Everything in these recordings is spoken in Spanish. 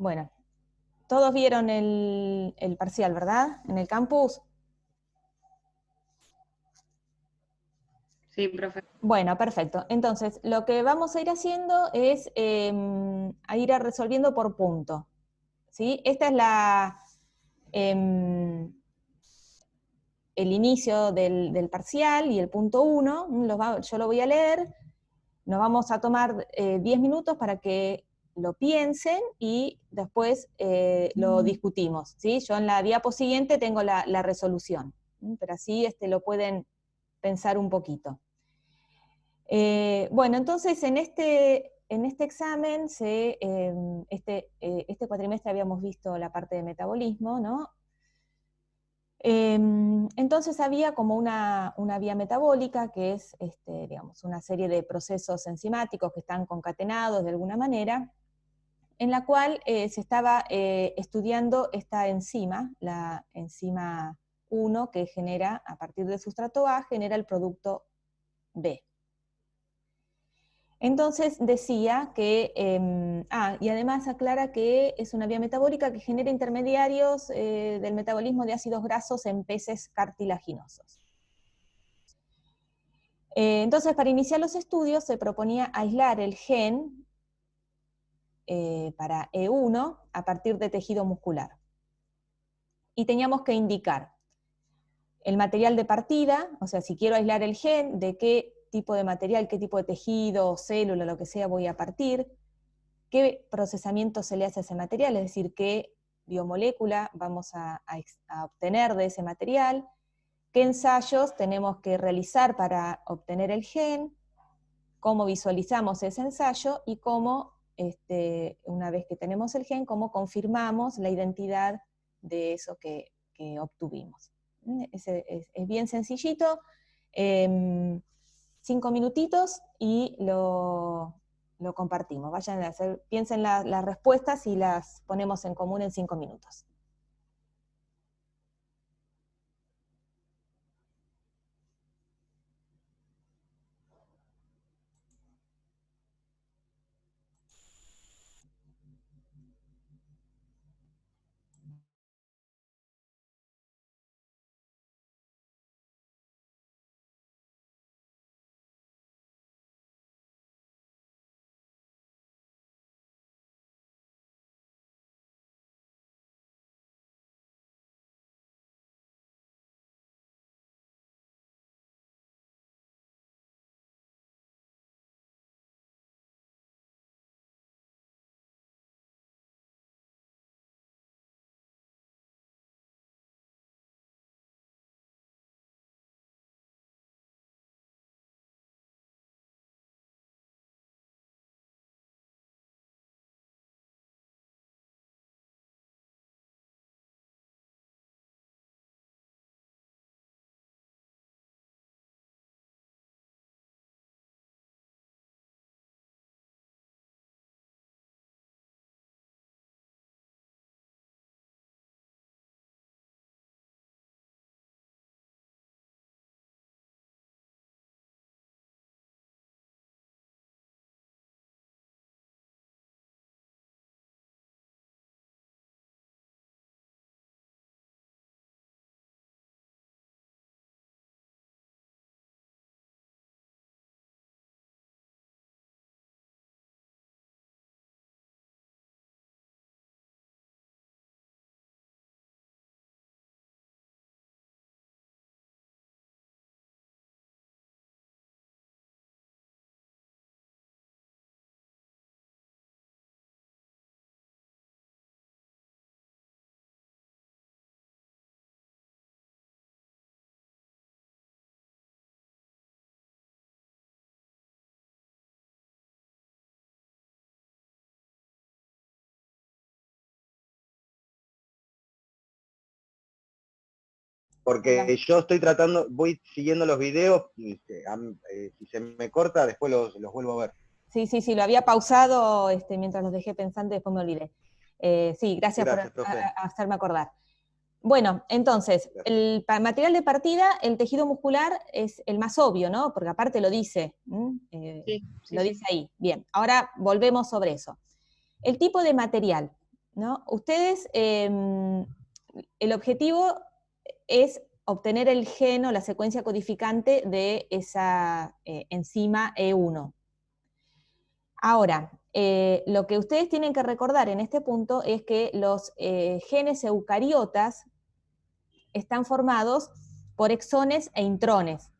Bueno, todos vieron el parcial, ¿verdad? En el campus. Sí, profe. Bueno, perfecto. Entonces, lo que vamos a ir haciendo es a ir resolviendo por punto. ¿Sí? Esta es el inicio del parcial y el punto 1. Yo lo voy a leer. Nos vamos a tomar 10 minutos para que lo piensen y después lo discutimos. ¿Sí? Yo en la diapo siguiente tengo la resolución, pero así lo pueden pensar un poquito. Bueno, entonces en este examen, este cuatrimestre habíamos visto la parte de metabolismo, ¿no? Entonces había como una vía metabólica, que es digamos, una serie de procesos enzimáticos que están concatenados de alguna manera, en la cual se estaba estudiando esta enzima, la enzima 1, que genera, a partir del sustrato A, genera el producto B. Entonces decía que, y además aclara que es una vía metabólica que genera intermediarios del metabolismo de ácidos grasos en peces cartilaginosos. Entonces, para iniciar los estudios se proponía aislar el gen para E1 a partir de tejido muscular. Y teníamos que indicar el material de partida, o sea, si quiero aislar el gen, de qué tipo de material, qué tipo de tejido, célula, lo que sea, voy a partir, qué procesamiento se le hace a ese material, es decir, qué biomolécula vamos a obtener de ese material, qué ensayos tenemos que realizar para obtener el gen, cómo visualizamos ese ensayo y cómo, una vez que tenemos el gen, cómo confirmamos la identidad de eso que obtuvimos. Es bien sencillito, 5 minutitos y lo compartimos. Vayan a piensen las respuestas y las ponemos en común en 5 minutos. Porque yo estoy tratando, voy siguiendo los videos, y si se me corta, después los vuelvo a ver. Sí, lo había pausado mientras los dejé pensando y después me olvidé. Sí, gracias por hacerme acordar. Bueno, entonces, el material de partida, el tejido muscular es el más obvio, ¿no? Porque aparte lo dice, Sí. lo dice ahí. Bien, ahora volvemos sobre eso. El tipo de material. ¿no? Ustedes, el objetivo es obtener el gen o la secuencia codificante de esa enzima E1. Ahora, lo que ustedes tienen que recordar en este punto es que los genes eucariotas están formados por exones e intrones,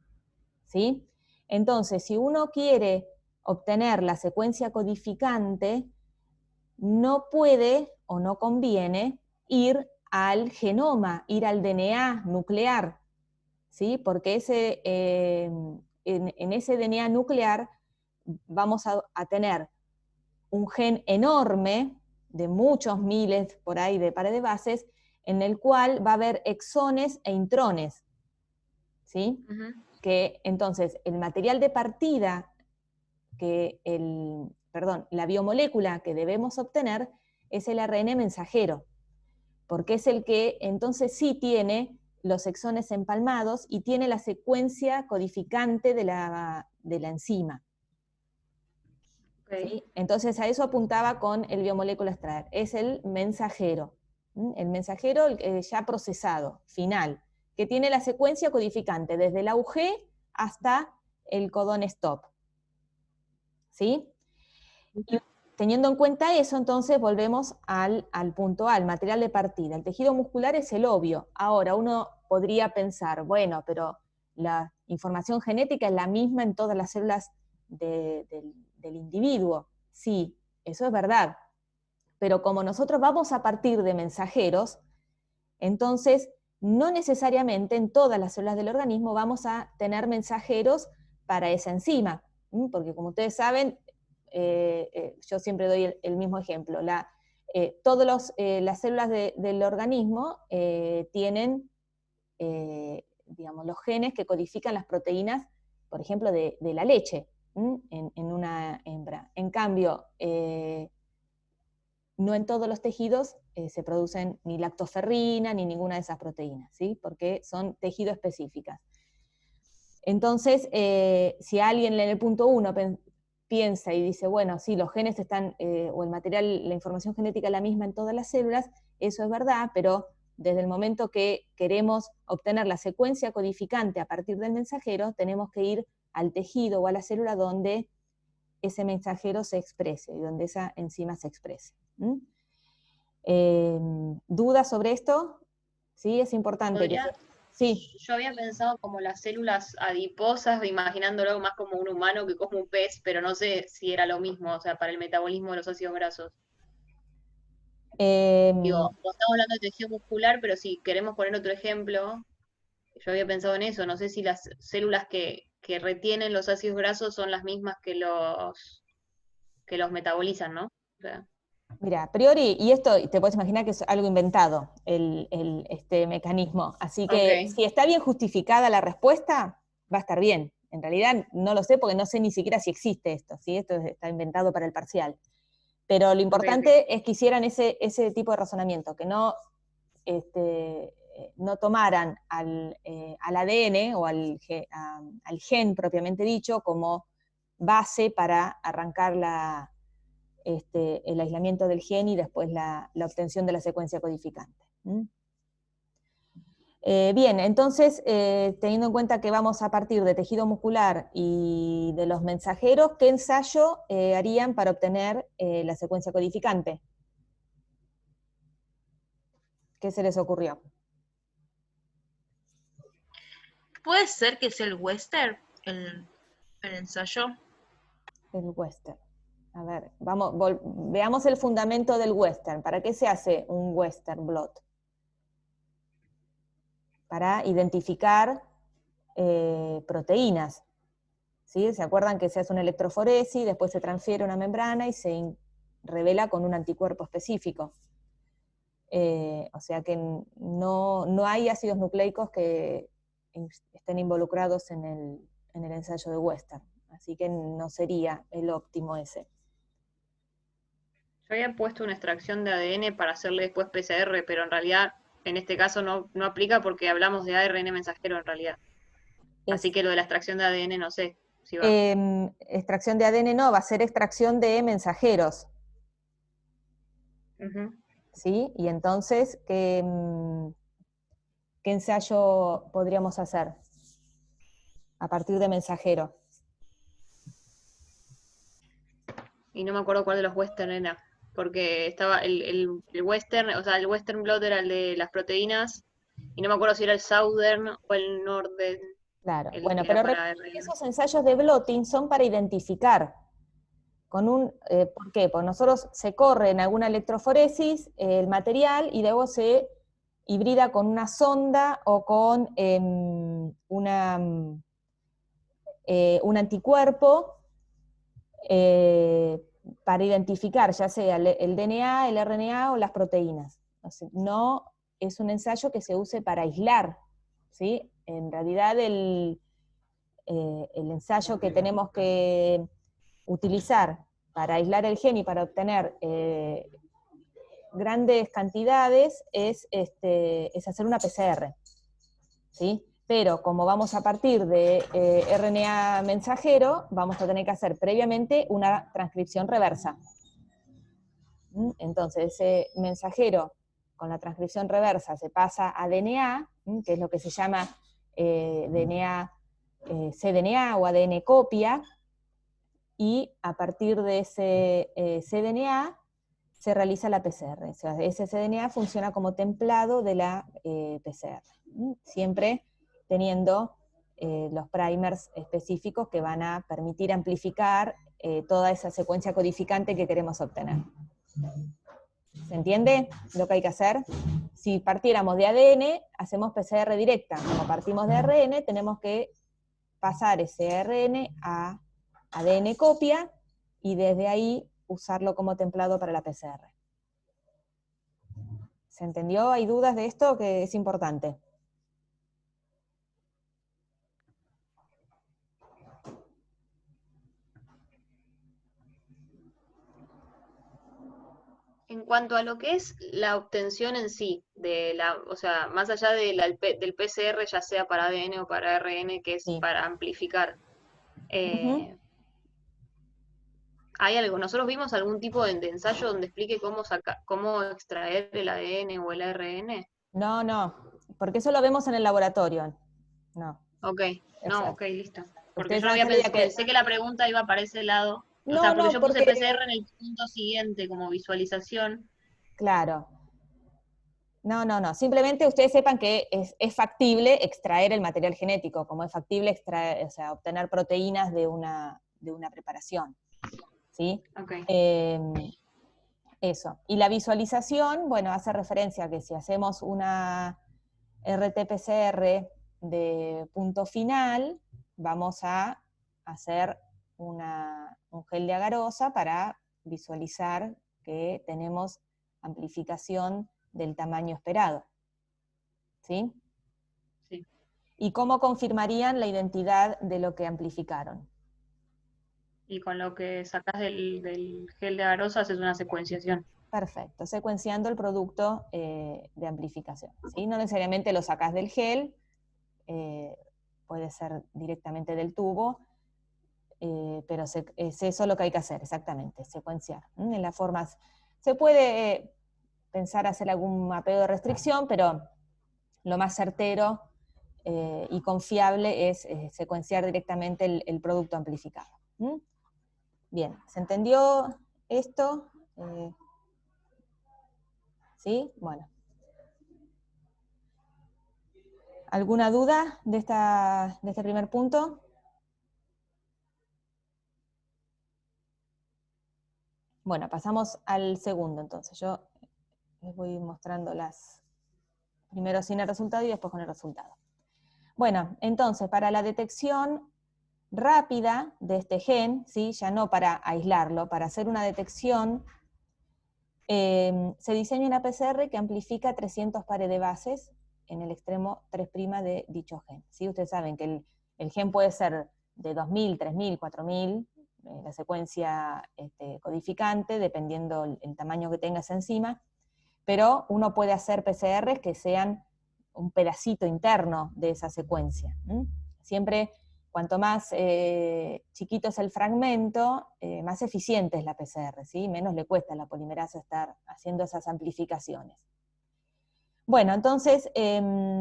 ¿sí? Entonces, si uno quiere obtener la secuencia codificante, no puede o no conviene ir al genoma, ir al DNA nuclear, ¿sí? Porque en ese DNA nuclear vamos a tener un gen enorme, de muchos miles por ahí de pares de bases, en el cual va a haber exones e intrones, ¿sí? Que entonces el material de partida, la biomolécula que debemos obtener es el ARN mensajero, porque es el que entonces sí tiene los exones empalmados y tiene la secuencia codificante de la enzima. Okay. ¿Sí? Entonces a eso apuntaba con el biomolécula extraer. Es el mensajero. El mensajero ya procesado, final, que tiene la secuencia codificante desde el AUG hasta el codón stop. ¿Sí? Y teniendo en cuenta eso, entonces volvemos al punto A, al material de partida. El tejido muscular es el obvio. Ahora, uno podría pensar, bueno, pero la información genética es la misma en todas las células del individuo. Sí, eso es verdad. Pero como nosotros vamos a partir de mensajeros, entonces no necesariamente en todas las células del organismo vamos a tener mensajeros para esa enzima, porque como ustedes saben, yo siempre doy el mismo ejemplo, todas las células del organismo tienen, digamos, los genes que codifican las proteínas, por ejemplo, de la leche, en una hembra. En cambio, no en todos los tejidos se producen ni lactoferrina ni ninguna de esas proteínas, ¿sí? Porque son tejido específicas. Entonces, si alguien en el punto 1 piensa y dice, bueno, sí, los genes están, o el material, la información genética es la misma en todas las células, eso es verdad, pero desde el momento que queremos obtener la secuencia codificante a partir del mensajero, tenemos que ir al tejido o a la célula donde ese mensajero se exprese y donde esa enzima se exprese. ¿Dudas sobre esto? Sí, es importante. Sí. Yo había pensado como las células adiposas, imaginándolo algo más como un humano que como un pez, pero no sé si era lo mismo, o sea, para el metabolismo de los ácidos grasos. Digo, no estamos hablando de tejido muscular, pero si queremos poner otro ejemplo, yo había pensado en eso, no sé si las células que retienen los ácidos grasos son las mismas que los metabolizan, ¿no? O sea, Mira, a priori, y esto te puedes imaginar que es algo inventado, este mecanismo. Así que okay. si está bien justificada la respuesta, va a estar bien. En realidad no lo sé porque no sé ni siquiera si existe esto, ¿sí? Esto está inventado para el parcial. Pero lo importante es que hicieran ese tipo de razonamiento, que no, no tomaran al ADN o al gen propiamente dicho como base para arrancar el aislamiento del gen y después la obtención de la secuencia codificante. Bien, entonces, teniendo en cuenta que vamos a partir de tejido muscular y de los mensajeros, ¿qué ensayo harían para obtener la secuencia codificante? ¿Qué se les ocurrió? ¿Puede ser que sea el Western, el ensayo? El Western. A ver, veamos el fundamento del Western. ¿Para qué se hace un Western blot? Para identificar proteínas. ¿Sí? ¿Se acuerdan que se hace una electroforesis, después se transfiere a una membrana y se revela con un anticuerpo específico? O sea que no hay ácidos nucleicos que estén involucrados en el ensayo de Western. Así que no sería el óptimo ese. Yo había puesto una extracción de ADN para hacerle después PCR, pero en realidad en este caso no aplica porque hablamos de ARN mensajero en realidad. Así que lo de la extracción de ADN no sé si va. Extracción de ADN no, va a ser extracción de mensajeros. Uh-huh. ¿sí? Y entonces, ¿qué ensayo podríamos hacer a partir de mensajero? Y no me acuerdo cuál de los western era, porque estaba el western, o sea, el western blot era el de las proteínas, y no me acuerdo si era el southern o el northern, Claro, el bueno, que era pero para recuerden que RN. esos ensayos de blotting son para identificar. ¿Por qué? Porque nosotros se corre en alguna electroforesis el material y luego se hibrida con una sonda o con un anticuerpo para identificar ya sea el DNA, el RNA o las proteínas. No es un ensayo que se use para aislar, ¿sí? En realidad el ensayo que tenemos que utilizar para aislar el gen y para obtener grandes cantidades es hacer una PCR, ¿sí? Pero como vamos a partir de RNA mensajero, vamos a tener que hacer previamente una transcripción reversa. Entonces, ese mensajero con la transcripción reversa se pasa a DNA, que es lo que se llama DNA, cDNA o ADN copia, y a partir de ese cDNA se realiza la PCR. O sea, ese cDNA funciona como templado de la PCR, siempre teniendo los primers específicos que van a permitir amplificar toda esa secuencia codificante que queremos obtener. ¿Se entiende lo que hay que hacer? Si partiéramos de ADN, hacemos PCR directa. Como partimos de ARN, tenemos que pasar ese ARN a ADN copia y desde ahí usarlo como templado para la PCR. ¿Se entendió? ¿Hay dudas de esto? Que es importante. En cuanto a lo que es la obtención en sí, o sea, más allá del PCR, ya sea para ADN o para RN, que es Sí. para amplificar, ¿hay algo? ¿Nosotros vimos algún tipo de ensayo donde explique cómo extraer el ADN o el ARN? No, porque eso lo vemos en el laboratorio. No. Ok, no, ok, listo. Porque Ustedes yo lo saben había que... pensé que la pregunta iba para ese lado. O sea, porque No, yo puse porque... PCR en el punto siguiente como visualización. Claro. No. Simplemente ustedes sepan que es factible extraer el material genético, como es factible obtener proteínas de una preparación. ¿Sí? Ok. Eso. Y la visualización, bueno, hace referencia a que si hacemos una RT-PCR de punto final, vamos a hacer un gel de agarosa para visualizar que tenemos amplificación del tamaño esperado. ¿Sí? Sí. ¿Y cómo confirmarían la identidad de lo que amplificaron? Y con lo que sacas del gel de agarose haces una secuenciación. Perfecto, secuenciando el producto de amplificación. ¿Sí? No necesariamente lo sacás del gel, puede ser directamente del tubo, pero es eso lo que hay que hacer, exactamente, secuenciar. En las formas, se puede pensar hacer algún mapeo de restricción, pero lo más certero y confiable es secuenciar directamente el producto amplificado. Bien, ¿se entendió esto? ¿Sí? Bueno. ¿Alguna duda de este primer punto? Bueno, pasamos al segundo, entonces. Yo les voy mostrando primero sin el resultado y después con el resultado. Bueno, entonces, para la detección rápida de este gen,'sí? Ya no para aislarlo, para hacer una detección, se diseña una PCR que amplifica 300 pares de bases en el extremo 3' de dicho gen. ¿Sí? Ustedes saben que el gen puede ser de 2000, 3000, 4000, la secuencia codificante, dependiendo el tamaño que tenga esa enzima, pero uno puede hacer PCRs que sean un pedacito interno de esa secuencia. Siempre cuanto más chiquito es el fragmento, más eficiente es la PCR, ¿sí? Menos le cuesta a la polimerasa estar haciendo esas amplificaciones. Bueno, entonces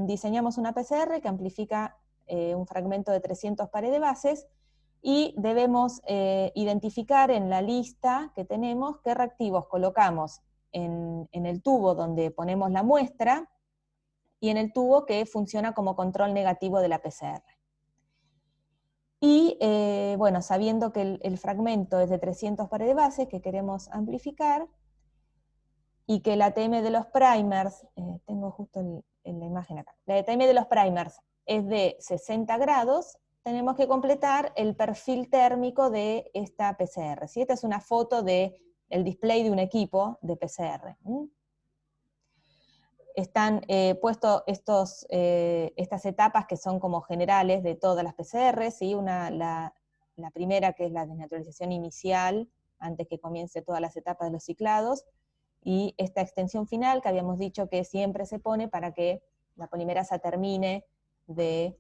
diseñamos una PCR que amplifica un fragmento de 300 pares de bases, y debemos identificar en la lista que tenemos qué reactivos colocamos en el tubo donde ponemos la muestra, y en el tubo que funciona como control negativo de la PCR. Y bueno, sabiendo que el fragmento es de 300 pares de bases que queremos amplificar, y que el ATM de los primers, tengo justo en la imagen acá, la ATM de los primers es de 60 grados, tenemos que completar el perfil térmico de esta PCR. ¿Sí? Esta es una foto del display de un equipo de PCR. Están puestos estas etapas que son como generales de todas las PCR, ¿sí? La primera, que es la desnaturalización inicial, antes que comience todas las etapas de los ciclados, y esta extensión final que habíamos dicho que siempre se pone para que la polimerasa termine de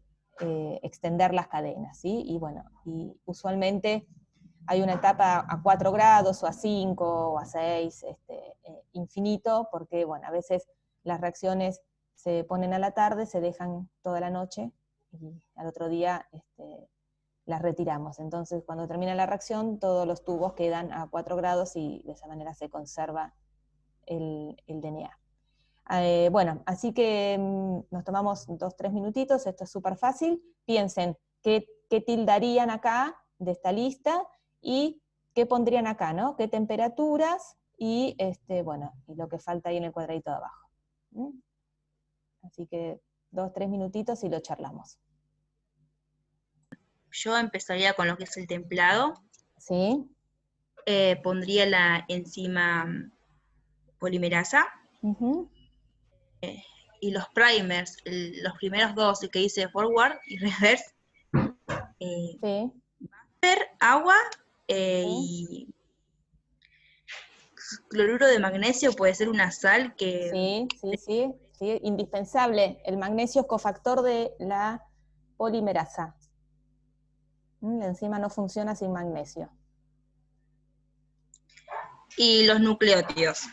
extender las cadenas, ¿sí? Y bueno, y usualmente hay una etapa a 4 grados, o a 5, o a 6, infinito, porque bueno, a veces las reacciones se ponen a la tarde, se dejan toda la noche, y al otro día las retiramos. Entonces, cuando termina la reacción, todos los tubos quedan a 4 grados, y de esa manera se conserva el DNA. Bueno, así que nos tomamos 2-3 minutitos, esto es súper fácil. Piensen qué tildarían acá de esta lista, y qué pondrían acá, ¿no? Qué temperaturas, y bueno, y lo que falta ahí en el cuadradito de abajo. Así que 2-3 minutitos y lo charlamos. Yo empezaría con lo que es el templado. ¿Sí? Pondría la enzima polimerasa. Uh-huh. Y los primers, los primeros dos, el que dice forward y reverse, Sí. agua Sí. y cloruro de magnesio, puede ser una sal que... Sí, indispensable. El magnesio es cofactor de la polimerasa. La enzima no funciona sin magnesio. Y los nucleótidos,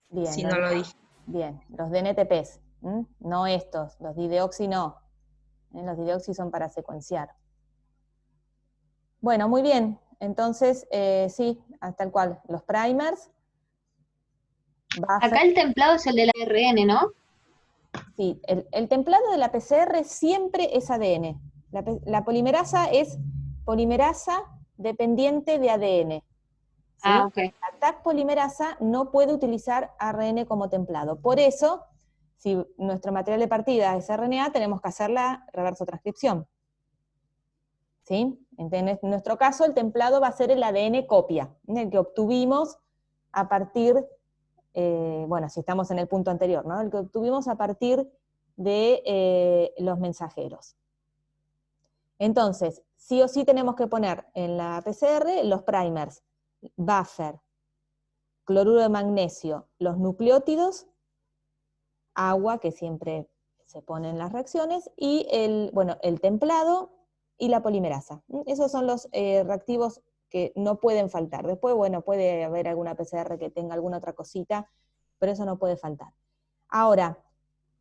Bien, si no lo dije. Bien, los DNTPs, no estos, los dideoxi no. Los dideoxi son para secuenciar. Bueno, muy bien. Entonces, sí, hasta el cual. Los primers. Acá el templado es el del ARN, ¿no? Sí, el templado de la PCR siempre es ADN. La polimerasa es polimerasa dependiente de ADN. ¿Sí? Ah, ok. La Taq polimerasa no puede utilizar ARN como templado. Por eso, si nuestro material de partida es RNA, tenemos que hacer la reversotranscripción. ¿Sí? En nuestro caso, el templado va a ser el ADN copia, el que obtuvimos a partir, bueno, si estamos en el punto anterior, ¿no? El que obtuvimos a partir de los mensajeros. Entonces, sí o sí tenemos que poner en la PCR los primers, buffer, cloruro de magnesio, los nucleótidos, agua, que siempre se pone en las reacciones, y el templado y la polimerasa. Esos son los reactivos que no pueden faltar. Después, bueno, puede haber alguna PCR que tenga alguna otra cosita, pero eso no puede faltar. Ahora,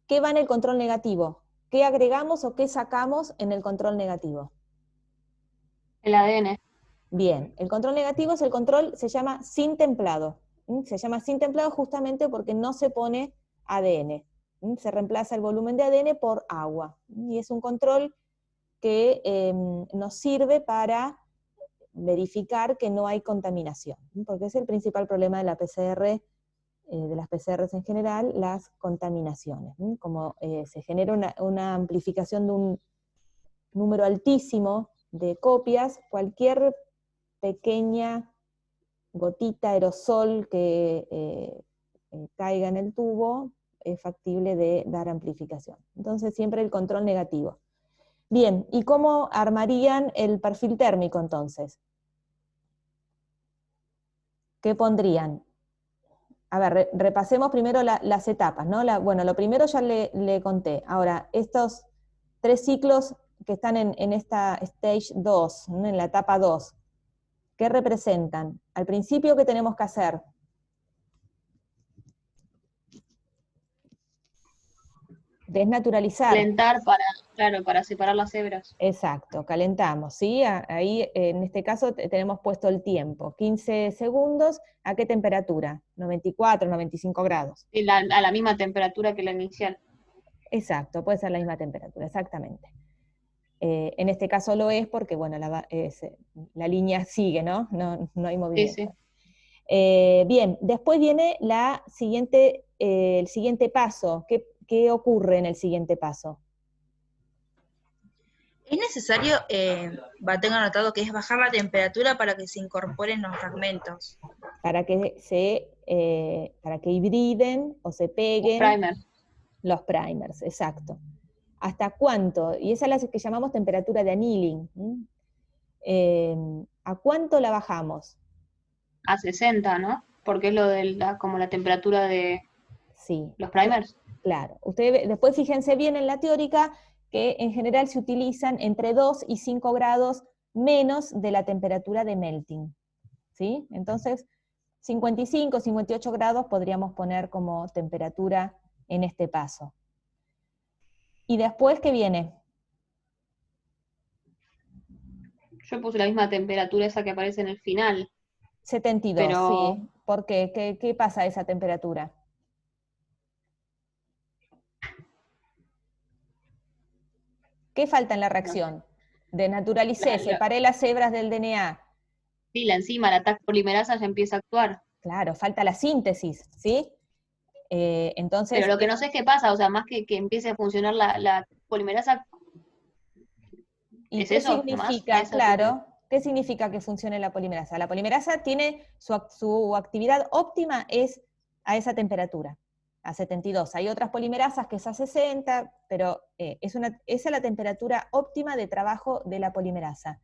¿qué va en el control negativo? ¿Qué agregamos o qué sacamos en el control negativo? El ADN. Bien, el control negativo es el control, se llama sin templado. Se llama sin templado justamente porque no se pone ADN. Se reemplaza el volumen de ADN por agua. Y es un control que nos sirve para verificar que no hay contaminación, porque es el principal problema de la PCR, de las PCRs en general, las contaminaciones. Como se genera una amplificación de un número altísimo de copias, cualquier pequeña gotita, aerosol que caiga en el tubo, es factible de dar amplificación. Entonces siempre el control negativo. Bien, ¿y cómo armarían el perfil térmico entonces? ¿Qué pondrían? A ver, repasemos primero las etapas, ¿no? Bueno, lo primero ya le conté. Ahora, estos 3 ciclos que están en esta stage 2, en la etapa 2, ¿qué representan? Al principio, ¿qué tenemos que hacer? Desnaturalizar. Calentar para separar las hebras. Exacto, calentamos, ¿sí? Ahí, en este caso, tenemos puesto el tiempo, 15 segundos, ¿a qué temperatura? 94, 95 grados. Y a la misma temperatura que la inicial. Exacto, puede ser la misma temperatura, exactamente. En este caso lo es porque, bueno, la línea sigue, ¿no? No hay movimiento. Sí, sí. Bien, después viene el siguiente paso. ¿Qué ocurre en el siguiente paso? Es necesario, tengo anotado que es bajar la temperatura para que se incorporen los fragmentos. Para que hibriden o se peguen los primers, exacto. ¿Hasta cuánto? Y esa es la que llamamos temperatura de annealing. ¿A cuánto la bajamos? A 60, ¿no? Porque es lo de como la temperatura de Sí. los primers. Claro. Ustedes después fíjense bien en la teórica que en general se utilizan entre 2 y 5 grados menos de la temperatura de melting. ¿Sí? Entonces, 55, 58 grados podríamos poner como temperatura en este paso. ¿Y después qué viene? Yo puse la misma temperatura esa que aparece en el final. 72, pero... sí. ¿Por qué? ¿Qué pasa a esa temperatura? ¿Qué falta en la reacción? Desnaturalicé, separé las hebras del DNA. Sí, la enzima, la Taq polimerasa ya empieza a actuar. Claro, falta la síntesis, ¿sí? Entonces, pero lo que no sé es qué pasa, o sea, más que empiece a funcionar la polimerasa, ¿y ¿es qué eso significa? nomás? Claro, ¿qué significa que funcione la polimerasa? La polimerasa tiene su actividad óptima es a esa temperatura, a 72. Hay otras polimerasas que es a 60, pero esa es la temperatura óptima de trabajo de la polimerasa.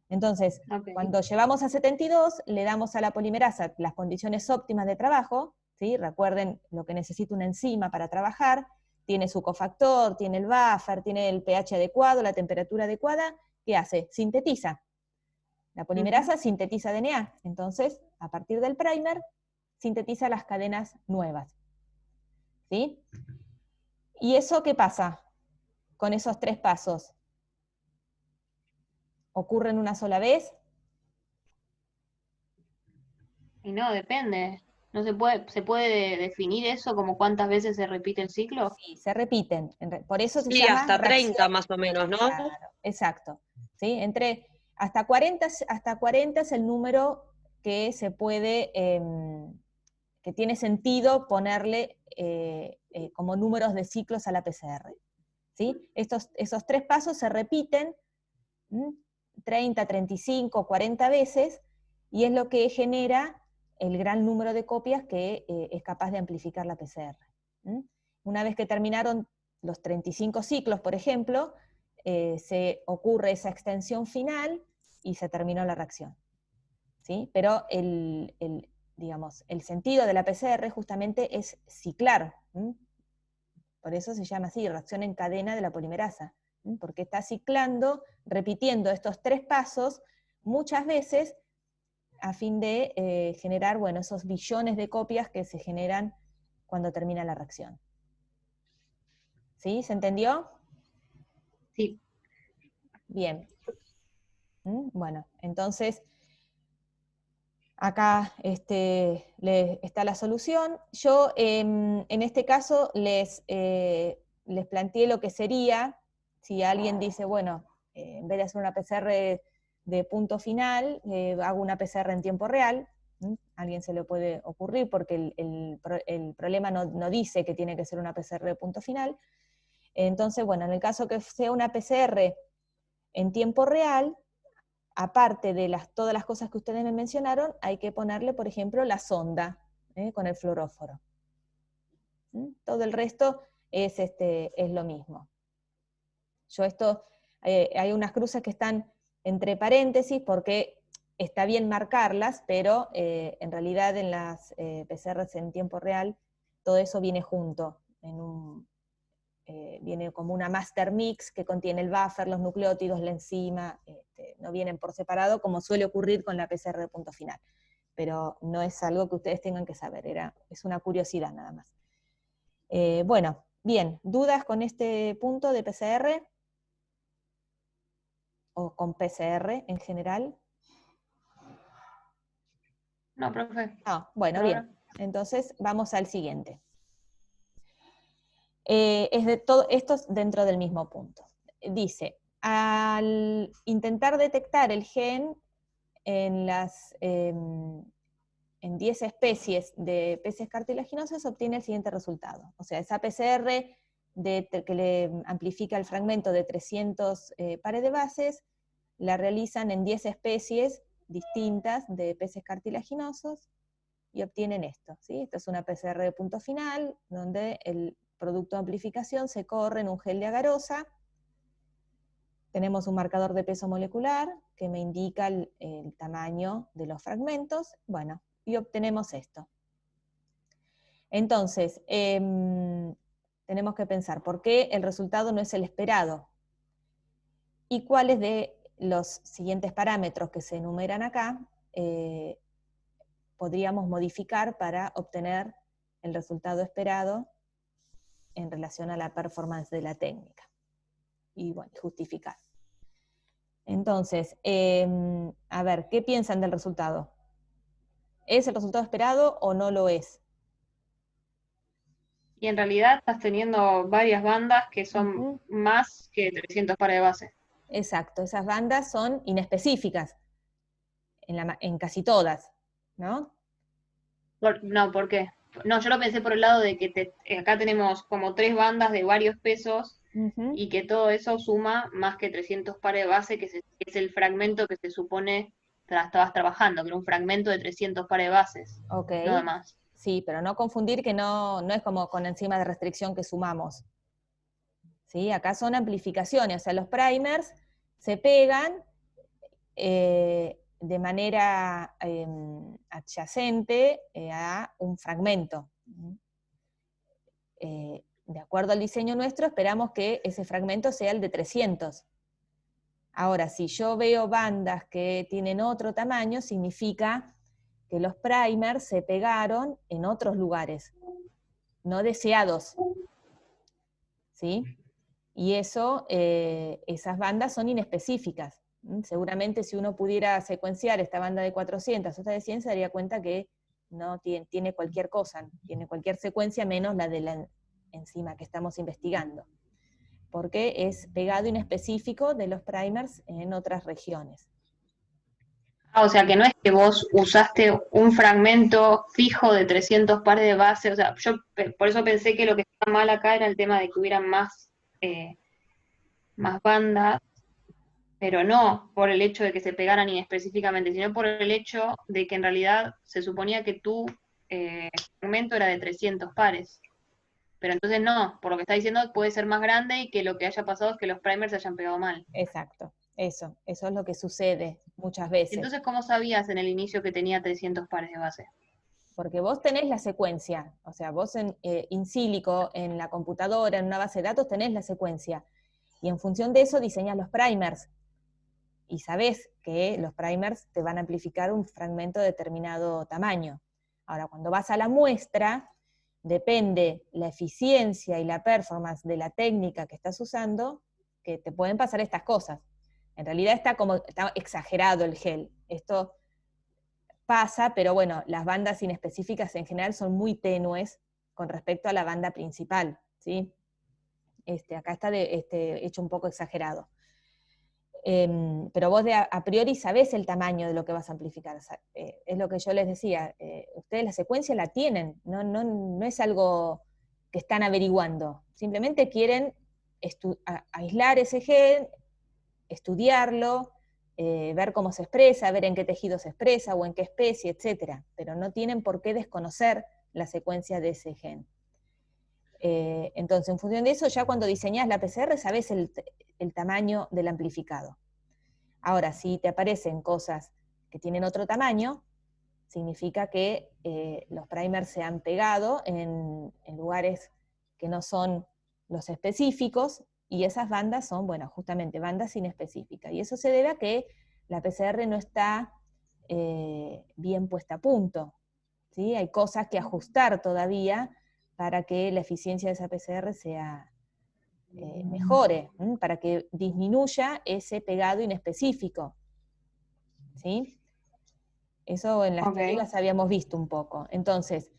Entonces, cuando llevamos a 72, le damos a la polimerasa las condiciones óptimas de trabajo, ¿sí? Recuerden lo que necesita una enzima para trabajar, tiene su cofactor, tiene el buffer, tiene el pH adecuado, la temperatura adecuada, ¿qué hace? Sintetiza. La polimerasa sintetiza DNA, entonces, a partir del primer, sintetiza las cadenas nuevas. ¿Sí? ¿Y eso qué pasa con esos 3 pasos? ¿Ocurren una sola vez? Y no, depende. No se puede definir eso como cuántas veces se repite el ciclo. Sí, se repiten. Por eso se Sí, llama hasta 30 reacción. más o menos, ¿no? Claro, exacto. ¿Sí? Hasta 40 es el número que se puede, que tiene sentido ponerle como números de ciclos a la PCR. ¿Sí? Esos 3 pasos se repiten 30, 35, 40 veces, y es lo que genera el gran número de copias que es capaz de amplificar la PCR. Una vez que terminaron los 35 ciclos, por ejemplo, se ocurre esa extensión final y se terminó la reacción. ¿Sí? Pero digamos, el sentido de la PCR justamente es ciclar. Por eso se llama así, reacción en cadena de la polimerasa, porque está ciclando, repitiendo estos 3 pasos muchas veces a fin de generar, bueno, esos billones de copias que se generan cuando termina la reacción. ¿Sí? ¿Se entendió? Sí. Bien. Bueno, entonces, acá está la solución. Yo, en este caso, les planteé lo que sería, si alguien dice, bueno, en vez de hacer una PCR de punto final, hago una PCR en tiempo real. A alguien se le puede ocurrir porque el problema no dice que tiene que ser una PCR de punto final. Entonces, bueno, en el caso que sea una PCR en tiempo real, aparte de todas las cosas que ustedes me mencionaron, hay que ponerle, por ejemplo, la sonda con el fluoróforo. Todo el resto es lo mismo. Hay unas cruces que están entre paréntesis porque está bien marcarlas, pero en realidad en las PCRs en tiempo real todo eso viene junto viene como una master mix que contiene el buffer, los nucleótidos, la enzima, no vienen por separado, como suele ocurrir con la PCR de punto final. Pero no es algo que ustedes tengan que saber, es una curiosidad nada más. Bueno, bien, ¿dudas con este punto de PCR? ¿O con PCR en general? No, profe. Ah, bueno, Por bien. ahora. Entonces vamos al siguiente. Es de todo, esto es dentro del mismo punto. Dice, al intentar detectar el gen en 10 especies de peces cartilaginosos, obtiene el siguiente resultado. O sea, esa PCR que le amplifica el fragmento de 300 pares de bases, la realizan en 10 especies distintas de peces cartilaginosos y obtienen esto, ¿sí? Esto es una PCR de punto final, donde el producto de amplificación se corre en un gel de agarosa. Tenemos un marcador de peso molecular que me indica el tamaño de los fragmentos, bueno, y obtenemos esto. Entonces, tenemos que pensar, ¿por qué el resultado no es el esperado? ¿Y cuáles de los siguientes parámetros que se enumeran acá podríamos modificar para obtener el resultado esperado en relación a la performance de la técnica? Y bueno, justificar. Entonces, a ver, ¿qué piensan del resultado? ¿Es el resultado esperado o no lo es? Y en realidad estás teniendo varias bandas que son más que 300 pares de base. Exacto, esas bandas son inespecíficas, en casi todas, ¿no? No, ¿por qué? No, yo lo pensé por el lado de que acá tenemos como 3 bandas de varios pesos y que todo eso suma más que 300 pares de base, que es el fragmento que se supone estabas trabajando, que era un fragmento de 300 pares de bases, Ok. nada más. Sí, pero no confundir que no es como con enzimas de restricción que sumamos. ¿Sí? Acá son amplificaciones, o sea, los primers se pegan de manera adyacente a un fragmento. De acuerdo al diseño nuestro, esperamos que ese fragmento sea el de 300. Ahora, si yo veo bandas que tienen otro tamaño, significa que los primers se pegaron en otros lugares, no deseados. ¿Sí? Y eso, esas bandas son inespecíficas. Seguramente si uno pudiera secuenciar esta banda de 400, esta de 100, se daría cuenta que no tiene cualquier cosa, tiene cualquier secuencia menos la de la enzima que estamos investigando, porque es pegado inespecífico de los primers en otras regiones. Ah, o sea que no es que vos usaste un fragmento fijo de 300 pares de base, o sea, yo por eso pensé que lo que estaba mal acá era el tema de que hubieran más bandas, pero no por el hecho de que se pegaran inespecíficamente, sino por el hecho de que en realidad se suponía que tu fragmento era de 300 pares. Pero entonces no, por lo que está diciendo puede ser más grande y que lo que haya pasado es que los primers se hayan pegado mal. Exacto, eso es lo que sucede muchas veces. Entonces, ¿cómo sabías en el inicio que tenía 300 pares de base? Porque vos tenés la secuencia, o sea, vos in silico, en la computadora, en una base de datos, tenés la secuencia. Y en función de eso diseñas los primers. Y sabés que los primers te van a amplificar un fragmento de determinado tamaño. Ahora, cuando vas a la muestra, depende la eficiencia y la performance de la técnica que estás usando, que te pueden pasar estas cosas. En realidad está exagerado el gel. Esto pasa, pero bueno, las bandas inespecíficas en general son muy tenues con respecto a la banda principal, ¿sí? Acá está hecho un poco exagerado. Pero vos a priori sabés el tamaño de lo que vas a amplificar. O sea, es lo que yo les decía, ustedes la secuencia la tienen, no es algo que están averiguando, simplemente quieren aislar ese gen, estudiarlo, ver cómo se expresa, ver en qué tejido se expresa o en qué especie, etc. Pero no tienen por qué desconocer la secuencia de ese gen. Entonces, en función de eso, ya cuando diseñás la PCR sabés el tamaño del amplificado. Ahora, si te aparecen cosas que tienen otro tamaño, significa que los primers se han pegado en lugares que no son los específicos, y esas bandas son, bueno, justamente bandas inespecíficas. Y eso se debe a que la PCR no está bien puesta a punto, ¿sí? Hay cosas que ajustar todavía para que la eficiencia de esa PCR sea mejore, para que disminuya ese pegado inespecífico, ¿sí? Eso en las teorías habíamos visto un poco. Entonces,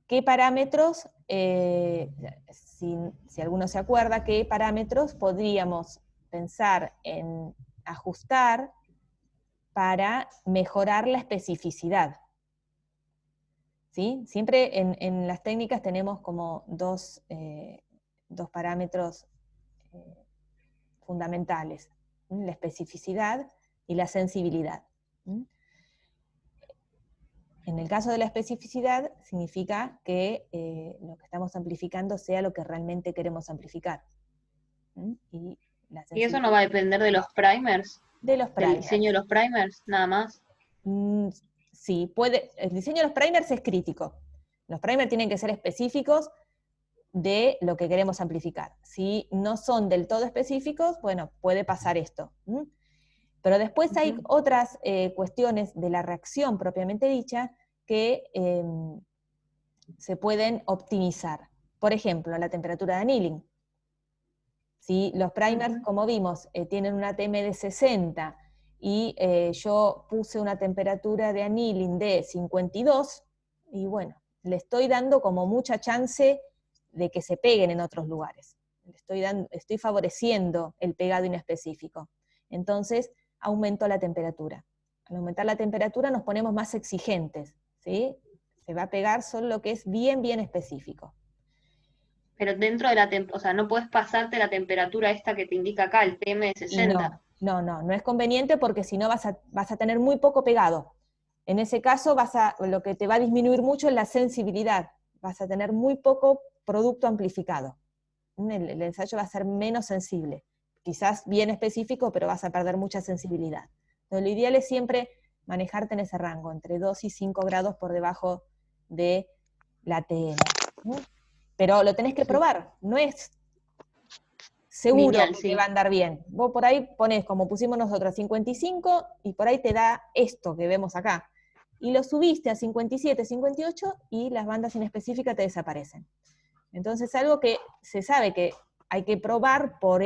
¿qué parámetros, si alguno se acuerda, qué parámetros podríamos pensar en ajustar para mejorar la especificidad? ¿Sí? Siempre en las técnicas tenemos como dos parámetros fundamentales, la especificidad y la sensibilidad. En el caso de la especificidad, significa que lo que estamos amplificando sea lo que realmente queremos amplificar. Y eso no va a depender de los primers? De los primers. ¿Del diseño de los primers, nada más? Sí, el diseño de los primers es crítico. Los primers tienen que ser específicos de lo que queremos amplificar. Si no son del todo específicos, bueno, puede pasar esto. Pero después hay otras cuestiones de la reacción propiamente dicha que se pueden optimizar. Por ejemplo, la temperatura de annealing. Si los primers, como vimos, tienen una TM de 60 y yo puse una temperatura de annealing de 52, y bueno, le estoy dando como mucha chance de que se peguen en otros lugares. Estoy favoreciendo el pegado inespecífico. Entonces, aumento la temperatura. Al aumentar la temperatura nos ponemos más exigentes, ¿sí? Se va a pegar solo lo que es bien, bien específico. Pero dentro de la o sea, no puedes pasarte la temperatura esta que te indica acá, el TM de 60. No es conveniente porque si no vas a tener muy poco pegado. En ese caso lo que te va a disminuir mucho es la sensibilidad. Vas a tener muy poco producto amplificado. El ensayo va a ser menos sensible. Quizás bien específico, pero vas a perder mucha sensibilidad. Entonces, lo ideal es siempre manejarte en ese rango, entre 2 y 5 grados por debajo de la TM. Pero lo tenés que probar, no es seguro Lineal, que va a andar bien. Vos por ahí ponés, como pusimos nosotros, 55, y por ahí te da esto que vemos acá. Y lo subiste a 57, 58, y las bandas inespecíficas te desaparecen. Entonces, algo que se sabe que hay que probar por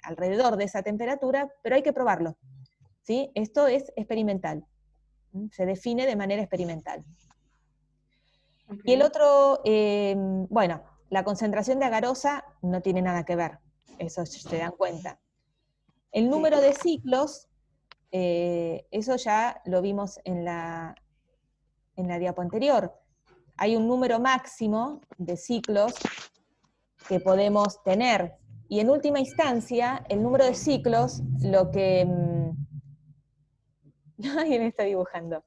alrededor de esa temperatura, pero hay que probarlo, ¿sí? Esto es experimental, se define de manera experimental. Y el otro, bueno, la concentración de agarosa no tiene nada que ver, eso se dan cuenta. El número de ciclos, eso ya lo vimos en la diapo anterior. Hay un número máximo de ciclos que podemos tener. Y en última instancia, el número de ciclos, lo que... alguien está dibujando.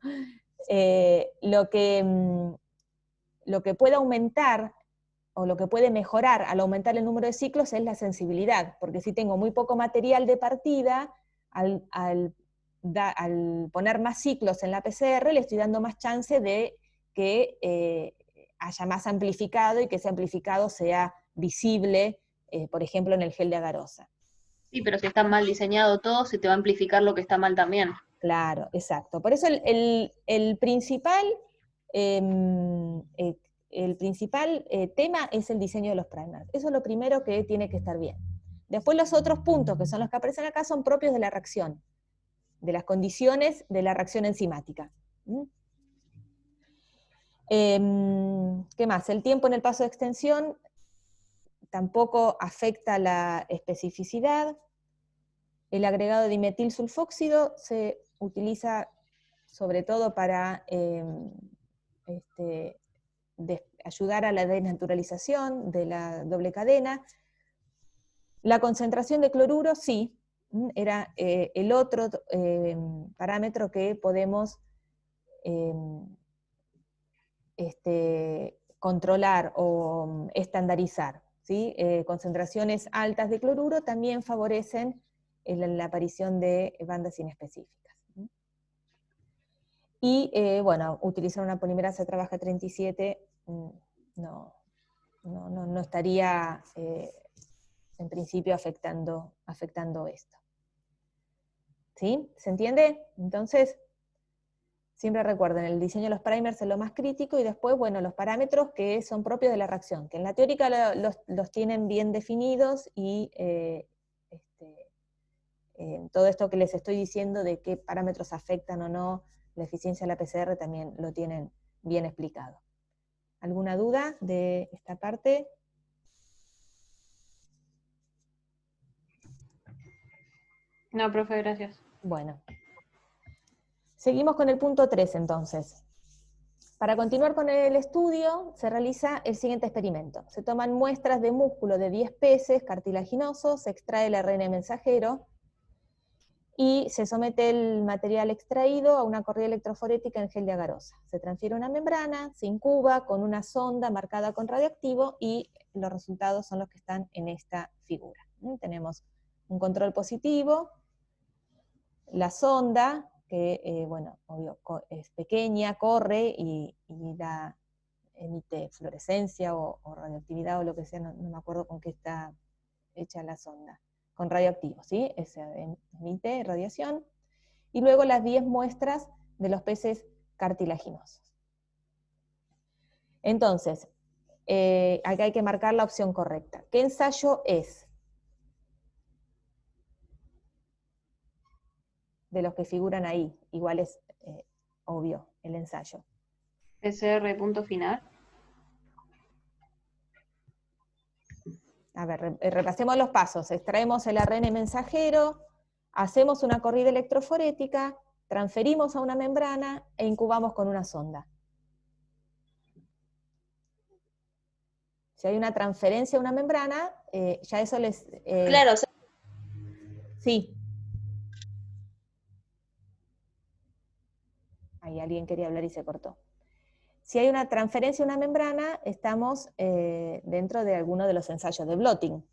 Lo que puede aumentar, o lo que puede mejorar al aumentar el número de ciclos es la sensibilidad, porque si tengo muy poco material de partida, al poner más ciclos en la PCR, le estoy dando más chance de que haya más amplificado, y que ese amplificado sea visible, por ejemplo, en el gel de agarosa. Sí, pero si está mal diseñado todo, se te va a amplificar lo que está mal también. Claro, exacto. Por eso el principal tema es el diseño de los primers. Eso es lo primero que tiene que estar bien. Después los otros puntos, que son los que aparecen acá, son propios de la reacción, de las condiciones de la reacción enzimática. ¿Qué más? El tiempo en el paso de extensión tampoco afecta la especificidad. El agregado de dimetilsulfóxido se utiliza sobre todo para ayudar a la desnaturalización de la doble cadena. La concentración de cloruro, sí, era el otro parámetro que podemos controlar o estandarizar, ¿sí? Concentraciones altas de cloruro también favorecen la aparición de bandas inespecíficas. Y bueno, utilizar una polimerasa trabaja 37, no no estaría en principio afectando esto. ¿Sí? ¿Se entiende? Entonces, siempre recuerden, el diseño de los primers es lo más crítico, y después, bueno, los parámetros que son propios de la reacción, que en la teórica los tienen bien definidos, y todo esto que les estoy diciendo de qué parámetros afectan o no la eficiencia de la PCR también lo tienen bien explicado. ¿Alguna duda de esta parte? No, profe, gracias. Bueno. Seguimos con el punto 3 entonces. Para continuar con el estudio, se realiza el siguiente experimento. Se toman muestras de músculo de 10 peces cartilaginosos, se extrae el ARN mensajero, y se somete el material extraído a una corrida electroforética en gel de agarosa. Se transfiere una membrana, se incuba con una sonda marcada con radioactivo, y los resultados son los que están en esta figura. Tenemos un control positivo, la sonda, que, bueno, obvio, es pequeña, corre y emite fluorescencia o radioactividad o lo que sea, no me acuerdo con qué está hecha la sonda, con radioactivo, ¿sí? Emite radiación, y luego las 10 muestras de los peces cartilaginosos. Entonces, acá hay que marcar la opción correcta. ¿Qué ensayo es? De los que figuran ahí, igual es obvio el ensayo. PCR punto final. A ver, repasemos los pasos. Extraemos el ARN mensajero, hacemos una corrida electroforética, transferimos a una membrana e incubamos con una sonda. Si hay una transferencia a una membrana, ya eso les... Claro, Sí. Ahí alguien quería hablar y se cortó. Si hay una transferencia a una membrana, estamos dentro de alguno de los ensayos de blotting.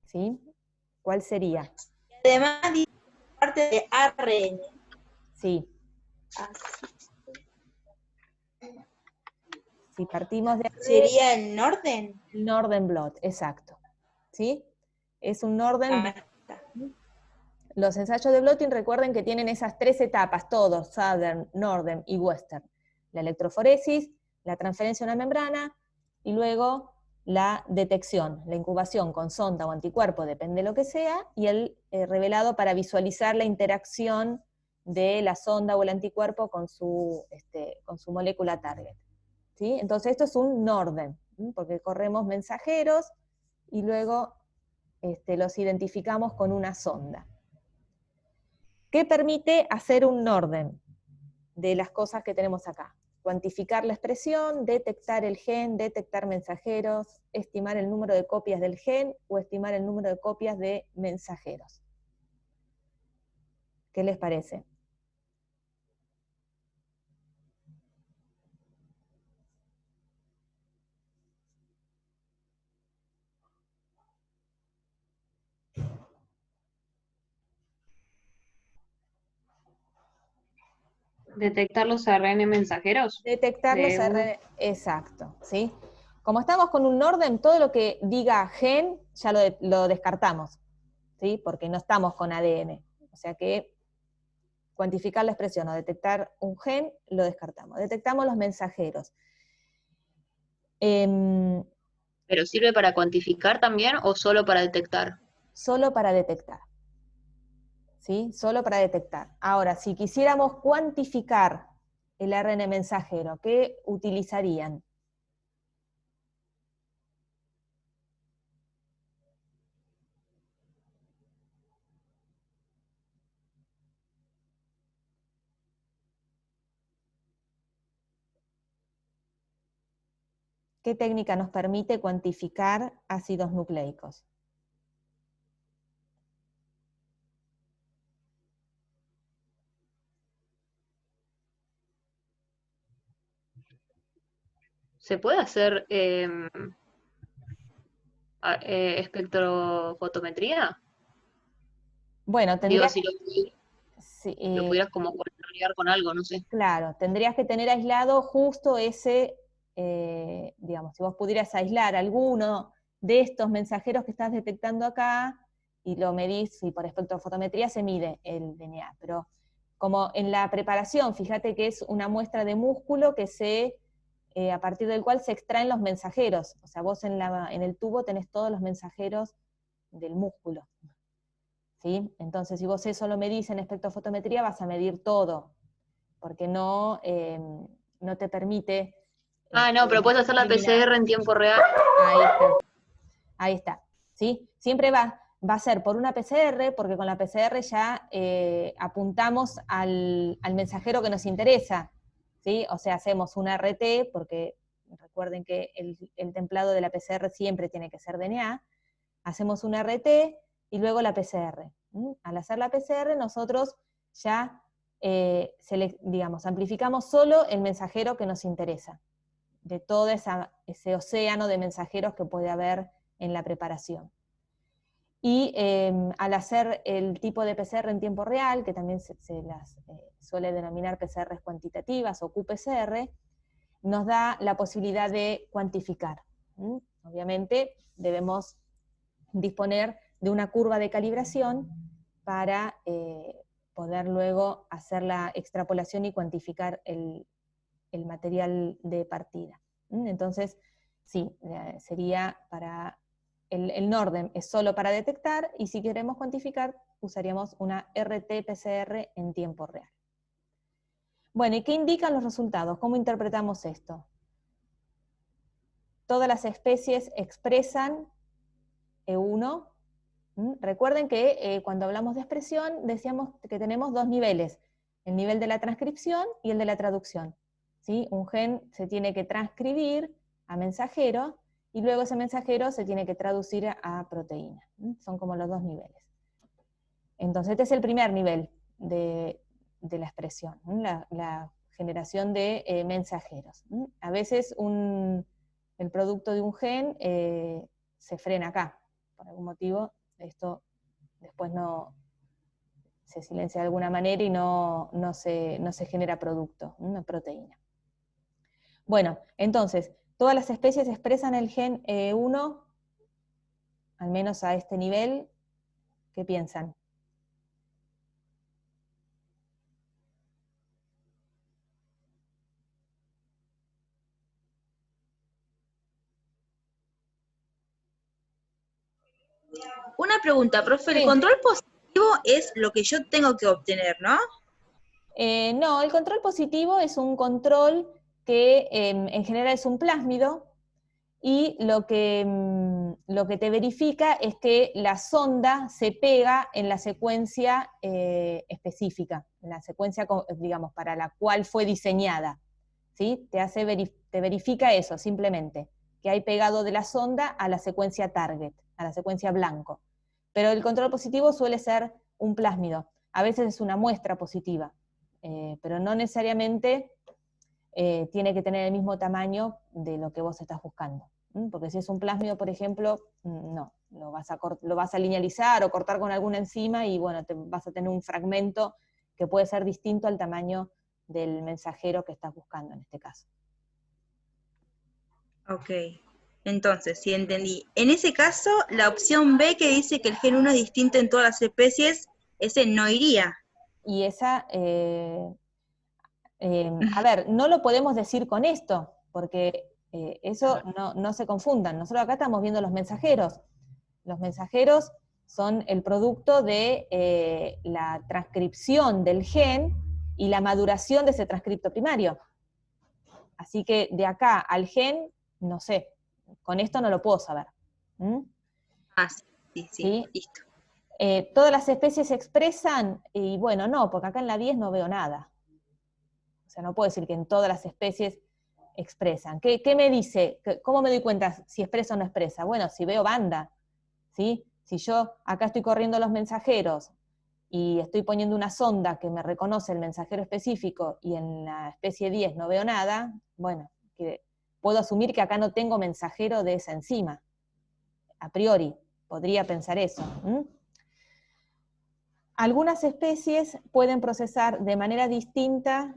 ¿Sí? ¿Cuál sería? además dice parte de ARN. Sí. Si partimos de... ¿Sería el Norden? Northern blot, exacto. ¿Sí? Es un Northern... Los ensayos de blotting, recuerden que tienen esas 3 etapas, todos, Southern, Northern y Western. La electroforesis, la transferencia a una membrana, y luego la detección, la incubación con sonda o anticuerpo, depende de lo que sea, y el revelado para visualizar la interacción de la sonda o el anticuerpo con su molécula target. ¿Sí? Entonces esto es un Northern, porque corremos mensajeros y luego los identificamos con una sonda. ¿Qué permite hacer un Northern de las cosas que tenemos acá? Cuantificar la expresión, detectar el gen, detectar mensajeros, estimar el número de copias del gen o estimar el número de copias de mensajeros. ¿Qué les parece? Detectar los ARN mensajeros. Detectar los ARN, exacto, ¿sí? Como estamos con un Northern, todo lo que diga gen ya lo descartamos, ¿sí? Porque no estamos con ADN. O sea que cuantificar la expresión o detectar un gen, lo descartamos. Detectamos los mensajeros. ¿Pero sirve para cuantificar también o solo para detectar? Solo para detectar. ¿Sí? Solo para detectar. Ahora, si quisiéramos cuantificar el ARN mensajero, ¿qué utilizarían? ¿Qué técnica nos permite cuantificar ácidos nucleicos? ¿Se puede hacer espectrofotometría? Bueno, Digo, tendrías si lo pudieras como monitorear con algo, no sé. claro, tendrías que tener aislado justo ese digamos, si vos pudieras aislar alguno de estos mensajeros que estás detectando acá, y lo medís, y por espectrofotometría se mide el DNA, pero como en la preparación, fíjate que es una muestra de músculo que a partir del cual se extraen los mensajeros, o sea, vos en el tubo tenés todos los mensajeros del músculo, ¿sí? Entonces, si vos eso lo medís en espectrofotometría, vas a medir todo, porque no te permite... No, pero puedes hacer la eliminar. PCR en tiempo real. Ahí está, ¿sí? Siempre va a ser por una PCR, porque con la PCR ya apuntamos al mensajero que nos interesa, ¿sí? O sea, hacemos una RT, porque recuerden que el templado de la PCR siempre tiene que ser DNA, hacemos una RT y luego la PCR. Al hacer la PCR nosotros ya, digamos, amplificamos solo el mensajero que nos interesa, de todo ese océano de mensajeros que puede haber en la preparación. Y al hacer el tipo de PCR en tiempo real, que también se las suele denominar PCRs cuantitativas o qPCR, nos da la posibilidad de cuantificar. Obviamente debemos disponer de una curva de calibración para poder luego hacer la extrapolación y cuantificar el material de partida. Entonces, sí, sería para... El NORDEM es solo para detectar, y si queremos cuantificar, usaríamos una RT-PCR en tiempo real. Bueno, ¿y qué indican los resultados? ¿Cómo interpretamos esto? Todas las especies expresan E1. Recuerden que cuando hablamos de expresión, decíamos que tenemos dos niveles, el nivel de la transcripción y el de la traducción. ¿Sí? Un gen se tiene que transcribir a mensajero, y luego ese mensajero se tiene que traducir a proteína. Son como los dos niveles. Entonces este es el primer nivel de la expresión, la generación de mensajeros. A veces el producto de un gen se frena acá, por algún motivo, esto después no se silencia de alguna manera y no se genera producto, una proteína. Bueno, entonces, todas las especies expresan el gen E1, al menos a este nivel. ¿Qué piensan? Una pregunta, profe, Sí. el control positivo es lo que yo tengo que obtener, ¿no? No, el control positivo es un control que en general es un plásmido, y lo que te verifica es que la sonda se pega en la secuencia específica, en la secuencia, digamos, para la cual fue diseñada, ¿sí? Te verifica eso, simplemente, que hay pegado de la sonda a la secuencia target, a la secuencia blanco. Pero el control positivo suele ser un plásmido, a veces es una muestra positiva, pero no necesariamente tiene que tener el mismo tamaño de lo que vos estás buscando. Porque si es un plásmido, por ejemplo, no, lo vas a linealizar o cortar con alguna enzima, y bueno, vas a tener un fragmento que puede ser distinto al tamaño del mensajero que estás buscando en este caso. Ok, entonces, si entendí. En ese caso, la opción B, que dice que el gen 1 es distinto en todas las especies, ese no iría. Y esa, a ver, no lo podemos decir con esto, porque eso no se confundan. Nosotros acá estamos viendo los mensajeros. Los mensajeros son el producto de la transcripción del gen y la maduración de ese transcripto primario. Así que de acá al gen, no sé, con esto no lo puedo saber. Sí, listo. ¿Todas las especies se expresan? Y bueno, no, porque acá en la 10 no veo nada. O sea, no puedo decir que en todas las especies expresan. ¿Qué me dice? ¿Cómo me doy cuenta si expresa o no expresa? Bueno, si veo banda, ¿sí? Si yo acá estoy corriendo los mensajeros y estoy poniendo una sonda que me reconoce el mensajero específico, y en la especie 10 no veo nada, bueno, puedo asumir que acá no tengo mensajero de esa enzima. A priori, podría pensar eso. Algunas especies pueden procesar de manera distinta,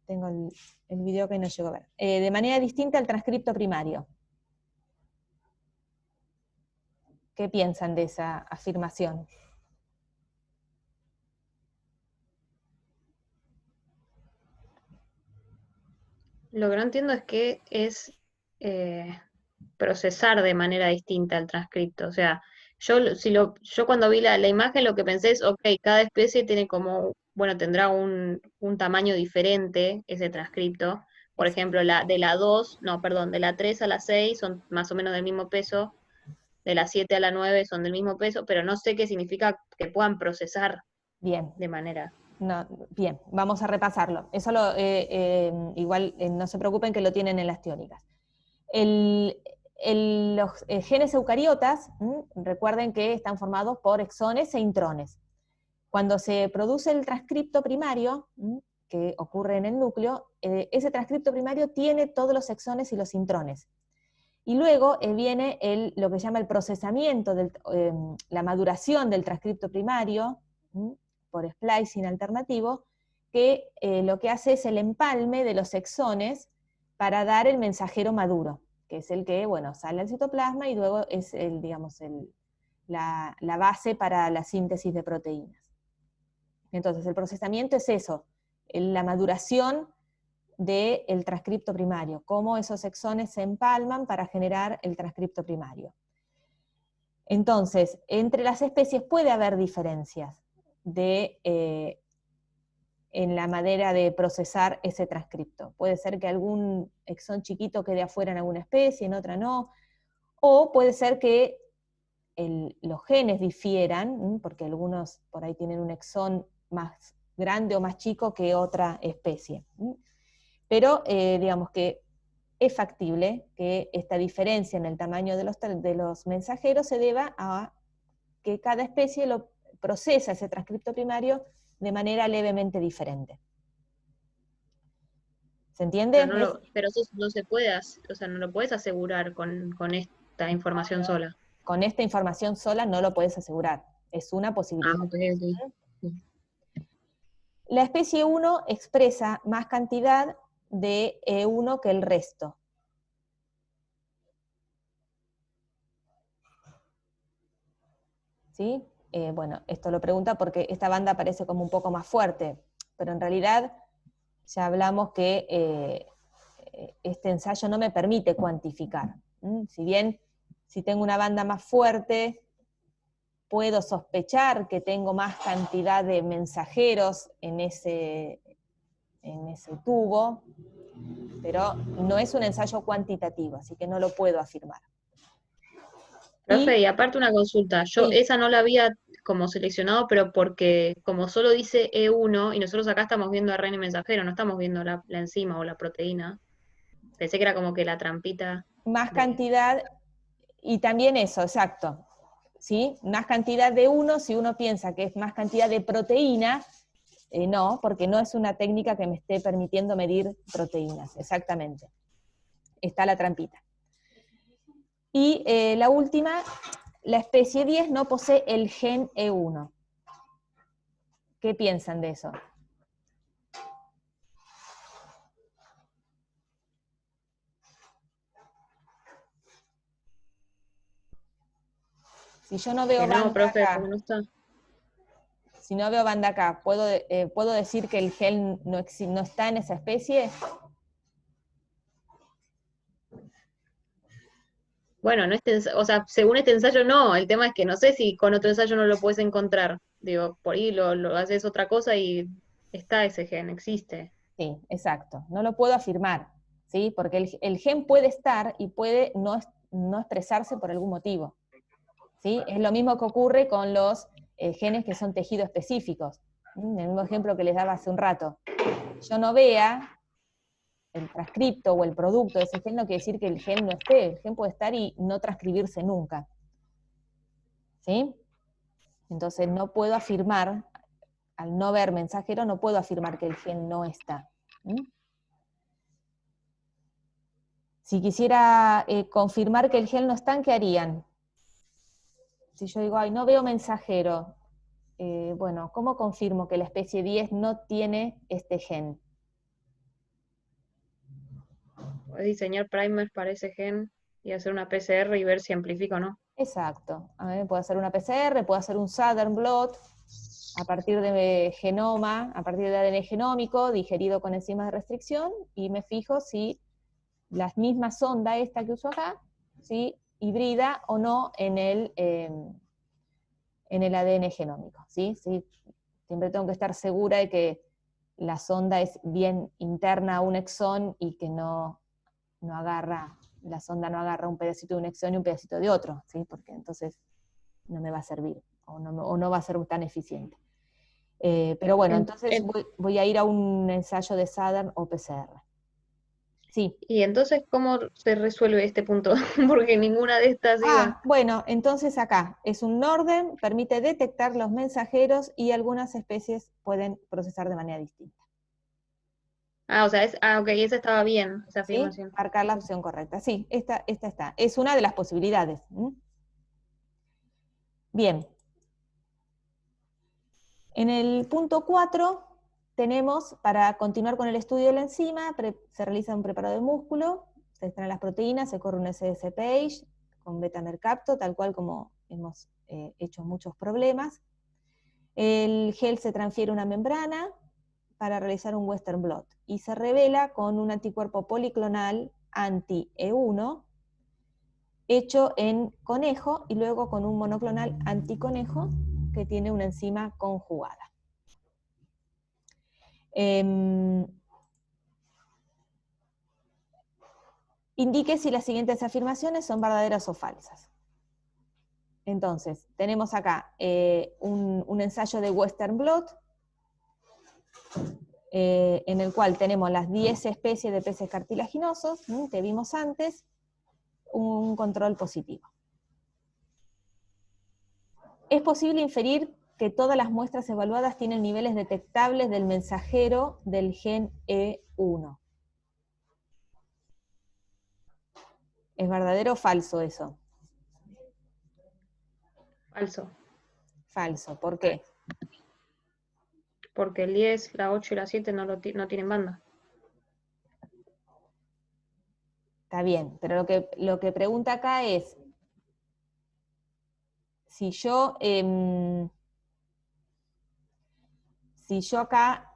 tengo el video que no llegó a ver. De manera distinta al transcripto primario. ¿Qué piensan de esa afirmación? Lo que no entiendo es que es procesar de manera distinta el transcripto. O sea, yo cuando vi la imagen lo que pensé es, ok, cada especie tiene como, bueno, tendrá un tamaño diferente ese transcripto. Por ejemplo, de la 3 a la 6 son más o menos del mismo peso, de la 7 a la 9 son del mismo peso, pero no sé qué significa que puedan procesar Bien. de manera. No, bien, vamos a repasarlo. Eso igual no se preocupen que lo tienen en las teóricas. Los genes eucariotas, recuerden que están formados por exones e intrones. Cuando se produce el transcripto primario, que ocurre en el núcleo, ese transcripto primario tiene todos los exones y los intrones. Y luego viene lo que se llama el procesamiento, la maduración del transcripto primario, por splicing alternativo, que lo que hace es el empalme de los exones para dar el mensajero maduro, que es el que, bueno, sale al citoplasma y luego es la base para la síntesis de proteínas. Entonces, el procesamiento es eso, la maduración del transcripto primario, cómo esos exones se empalman para generar el transcripto primario. Entonces, entre las especies puede haber diferencias en la manera de procesar ese transcripto. Puede ser que algún exón chiquito quede afuera en alguna especie, en otra no, o puede ser que los genes difieran, porque algunos por ahí tienen un exón más grande o más chico que otra especie. Pero digamos que es factible que esta diferencia en el tamaño de los mensajeros se deba a que cada especie procesa ese transcripto primario de manera levemente diferente. ¿Se entiende? Pero eso no se puede, o sea, no lo puedes asegurar con esta información sola. Con esta información sola no lo puedes asegurar. Es una posibilidad. Ah, ok. La especie 1 expresa más cantidad de E1 que el resto. ¿Sí? Bueno, esto lo pregunta porque esta banda parece como un poco más fuerte, pero en realidad ya hablamos que este ensayo no me permite cuantificar. Si bien, si tengo una banda más fuerte, puedo sospechar que tengo más cantidad de mensajeros en ese tubo, pero no es un ensayo cuantitativo, así que no lo puedo afirmar. Profe, y aparte una consulta, yo Sí. esa no la había como seleccionado, pero porque como solo dice E1, y nosotros acá estamos viendo ARN mensajero, no estamos viendo la enzima o la proteína. Pensé que era como que la trampita. Más cantidad, y también eso, exacto. ¿Sí? Más cantidad de uno, si uno piensa que es más cantidad de proteína, no, porque no es una técnica que me esté permitiendo medir proteínas, exactamente. Está la trampita. Y la última, la especie 10 no posee el gen E1. ¿Qué piensan de eso? Si yo no veo banda profe, acá, porque no está. si no veo banda acá, ¿puedo decir que el gen no está en esa especie? Bueno, o sea, según este ensayo no, el tema es que no sé si con otro ensayo no lo puedes encontrar. Digo, por ahí lo haces otra cosa y está ese gen, existe. Sí, exacto. No lo puedo afirmar, ¿sí? Porque el gen puede estar y puede no expresarse por algún motivo, ¿sí? Es lo mismo que ocurre con los genes que son tejido específicos. El mismo ejemplo que les daba hace un rato. Yo no vea el transcripto o el producto de ese gen, no quiere decir que el gen no esté. El gen puede estar y no transcribirse nunca. ¿Sí? Entonces no puedo afirmar, al no ver mensajero, no puedo afirmar que el gen no está. Si quisiera confirmar que el gen no está, ¿qué harían? Si yo digo, ay, no veo mensajero, bueno, ¿cómo confirmo que la especie 10 no tiene este gen? es diseñar primers para ese gen y hacer una PCR y ver si amplifica o no. Exacto. Puedo hacer una PCR, puedo hacer un Southern blot a partir de genoma, a partir de ADN genómico, digerido con enzimas de restricción, y me fijo si la misma sonda esta que uso acá, si hibrida o no en el ADN genómico, ¿sí? ¿Sí? Siempre tengo que estar segura de que la sonda es bien interna a un exón y que no agarra, la sonda no agarra un pedacito de un exón y un pedacito de otro, ¿sí? Porque entonces no me va a servir, o no va a ser tan eficiente. Pero bueno, entonces voy a ir a un ensayo de Southern o PCR. Sí. Y entonces, ¿cómo se resuelve este punto? Porque ninguna de estas iba. Bueno, entonces acá es un Northern, permite detectar los mensajeros y algunas especies pueden procesar de manera distinta. O sea, ok, esa estaba bien, esa ¿Sí? afirmación. Marcar la opción correcta. Sí, esta está. Es una de las posibilidades. Bien. En el punto 4 tenemos, para continuar con el estudio de la enzima, se realiza un preparado de músculo, se extraen las proteínas, se corre un SDS page con beta-mercapto, tal cual como hemos hecho muchos problemas. El gel se transfiere a una membrana para realizar un Western blot y se revela con un anticuerpo policlonal anti-E1 hecho en conejo y luego con un monoclonal anticonejo que tiene una enzima conjugada. Indique si las siguientes afirmaciones son verdaderas o falsas. Entonces, tenemos acá un ensayo de Western blot, en el cual tenemos las 10 especies de peces cartilaginosos que vimos antes, un control positivo. Es posible inferir que todas las muestras evaluadas tienen niveles detectables del mensajero del gen E1. ¿Es verdadero o falso eso? Falso. Falso, ¿por qué? Porque el 10, la 8 y la 7 no tienen banda. Está bien, pero lo que pregunta acá es, si yo acá,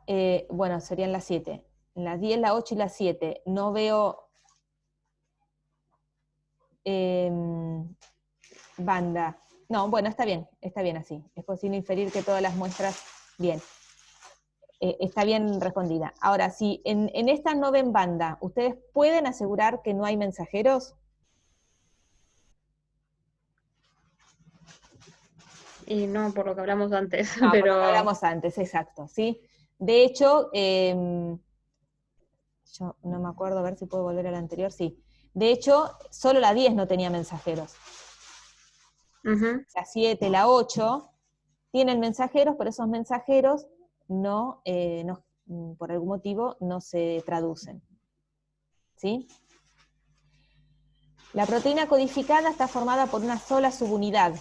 bueno, serían las 7, en las 10, la 8 y la 7, no veo banda. No, bueno, está bien así. Es posible inferir que todas las muestras, bien. Está bien respondida. Ahora, si en esta no ven banda, ¿ustedes pueden asegurar que no hay mensajeros? Y no, por lo que hablamos antes, No, pero... por lo que hablamos antes, exacto, ¿sí? De hecho, yo no me acuerdo, a ver si puedo volver a la anterior, sí. De hecho, solo la 10 no tenía mensajeros. La 7, la 8 tienen mensajeros, pero esos mensajeros no, por algún motivo, no se traducen. ¿Sí? La proteína codificada está formada por una sola subunidad.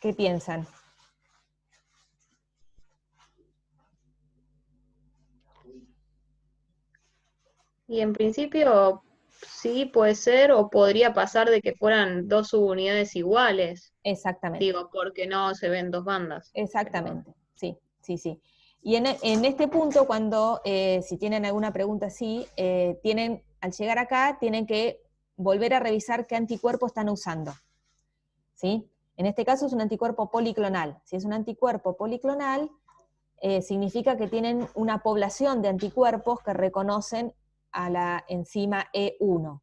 ¿Qué piensan? Y en principio sí puede ser, o podría pasar de que fueran dos subunidades iguales. Exactamente. Digo, porque no se ven dos bandas. Exactamente, sí. Y en este punto, cuando, si tienen alguna pregunta así, al llegar acá, tienen que volver a revisar qué anticuerpo están usando. ¿Sí? En este caso es un anticuerpo policlonal. Si es un anticuerpo policlonal, significa que tienen una población de anticuerpos que reconocen a la enzima E1.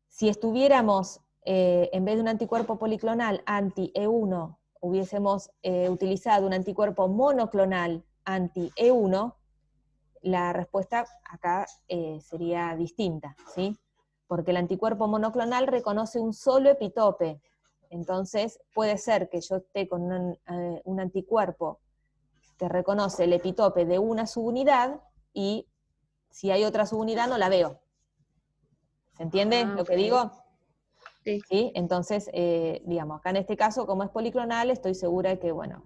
Si estuviéramos, en vez de un anticuerpo policlonal anti-E1, hubiésemos utilizado un anticuerpo monoclonal anti-E1, la respuesta acá sería distinta, ¿sí? Porque el anticuerpo monoclonal reconoce un solo epitope. Entonces puede ser que yo esté con un anticuerpo que reconoce el epitope de una subunidad y si hay otra subunidad no la veo. ¿Se entiende lo que digo? Sí. ¿Sí? Entonces, digamos, acá en este caso, como es policlonal, estoy segura de que, bueno,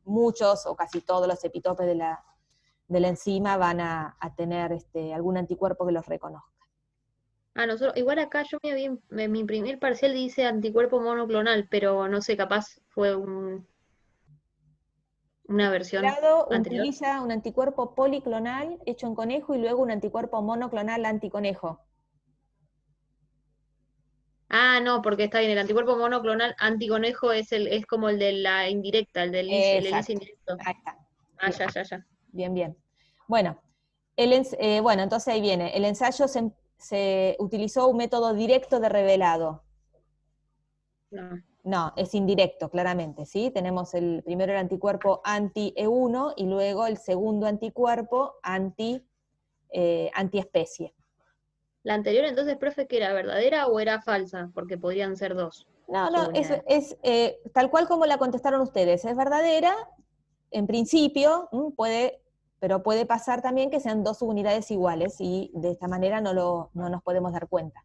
muchos o casi todos los epitopes de la enzima van a tener algún anticuerpo que los reconozca. Nosotros, igual acá yo mi primer parcial dice anticuerpo monoclonal, pero no sé, capaz fue una versión Grado anterior. utiliza un anticuerpo policlonal hecho en conejo y luego un anticuerpo monoclonal anticonejo. No, porque está bien, el anticuerpo monoclonal anticonejo es como el de la indirecta, el del ELISA Exacto. indirecto. Ahí está. Ya. Bien, bien. Bueno, bueno, entonces ahí viene. El ensayo se utilizó un método directo de revelado. No. No, es indirecto, claramente, ¿sí? Tenemos primero el anticuerpo anti-E1 y luego el segundo anticuerpo antiespecie. ¿La anterior entonces, profe, que era verdadera o era falsa? Porque podrían ser dos. No, subunidades. es tal cual como la contestaron ustedes. Es verdadera, en principio, pero puede pasar también que sean dos subunidades iguales y de esta manera no nos podemos dar cuenta.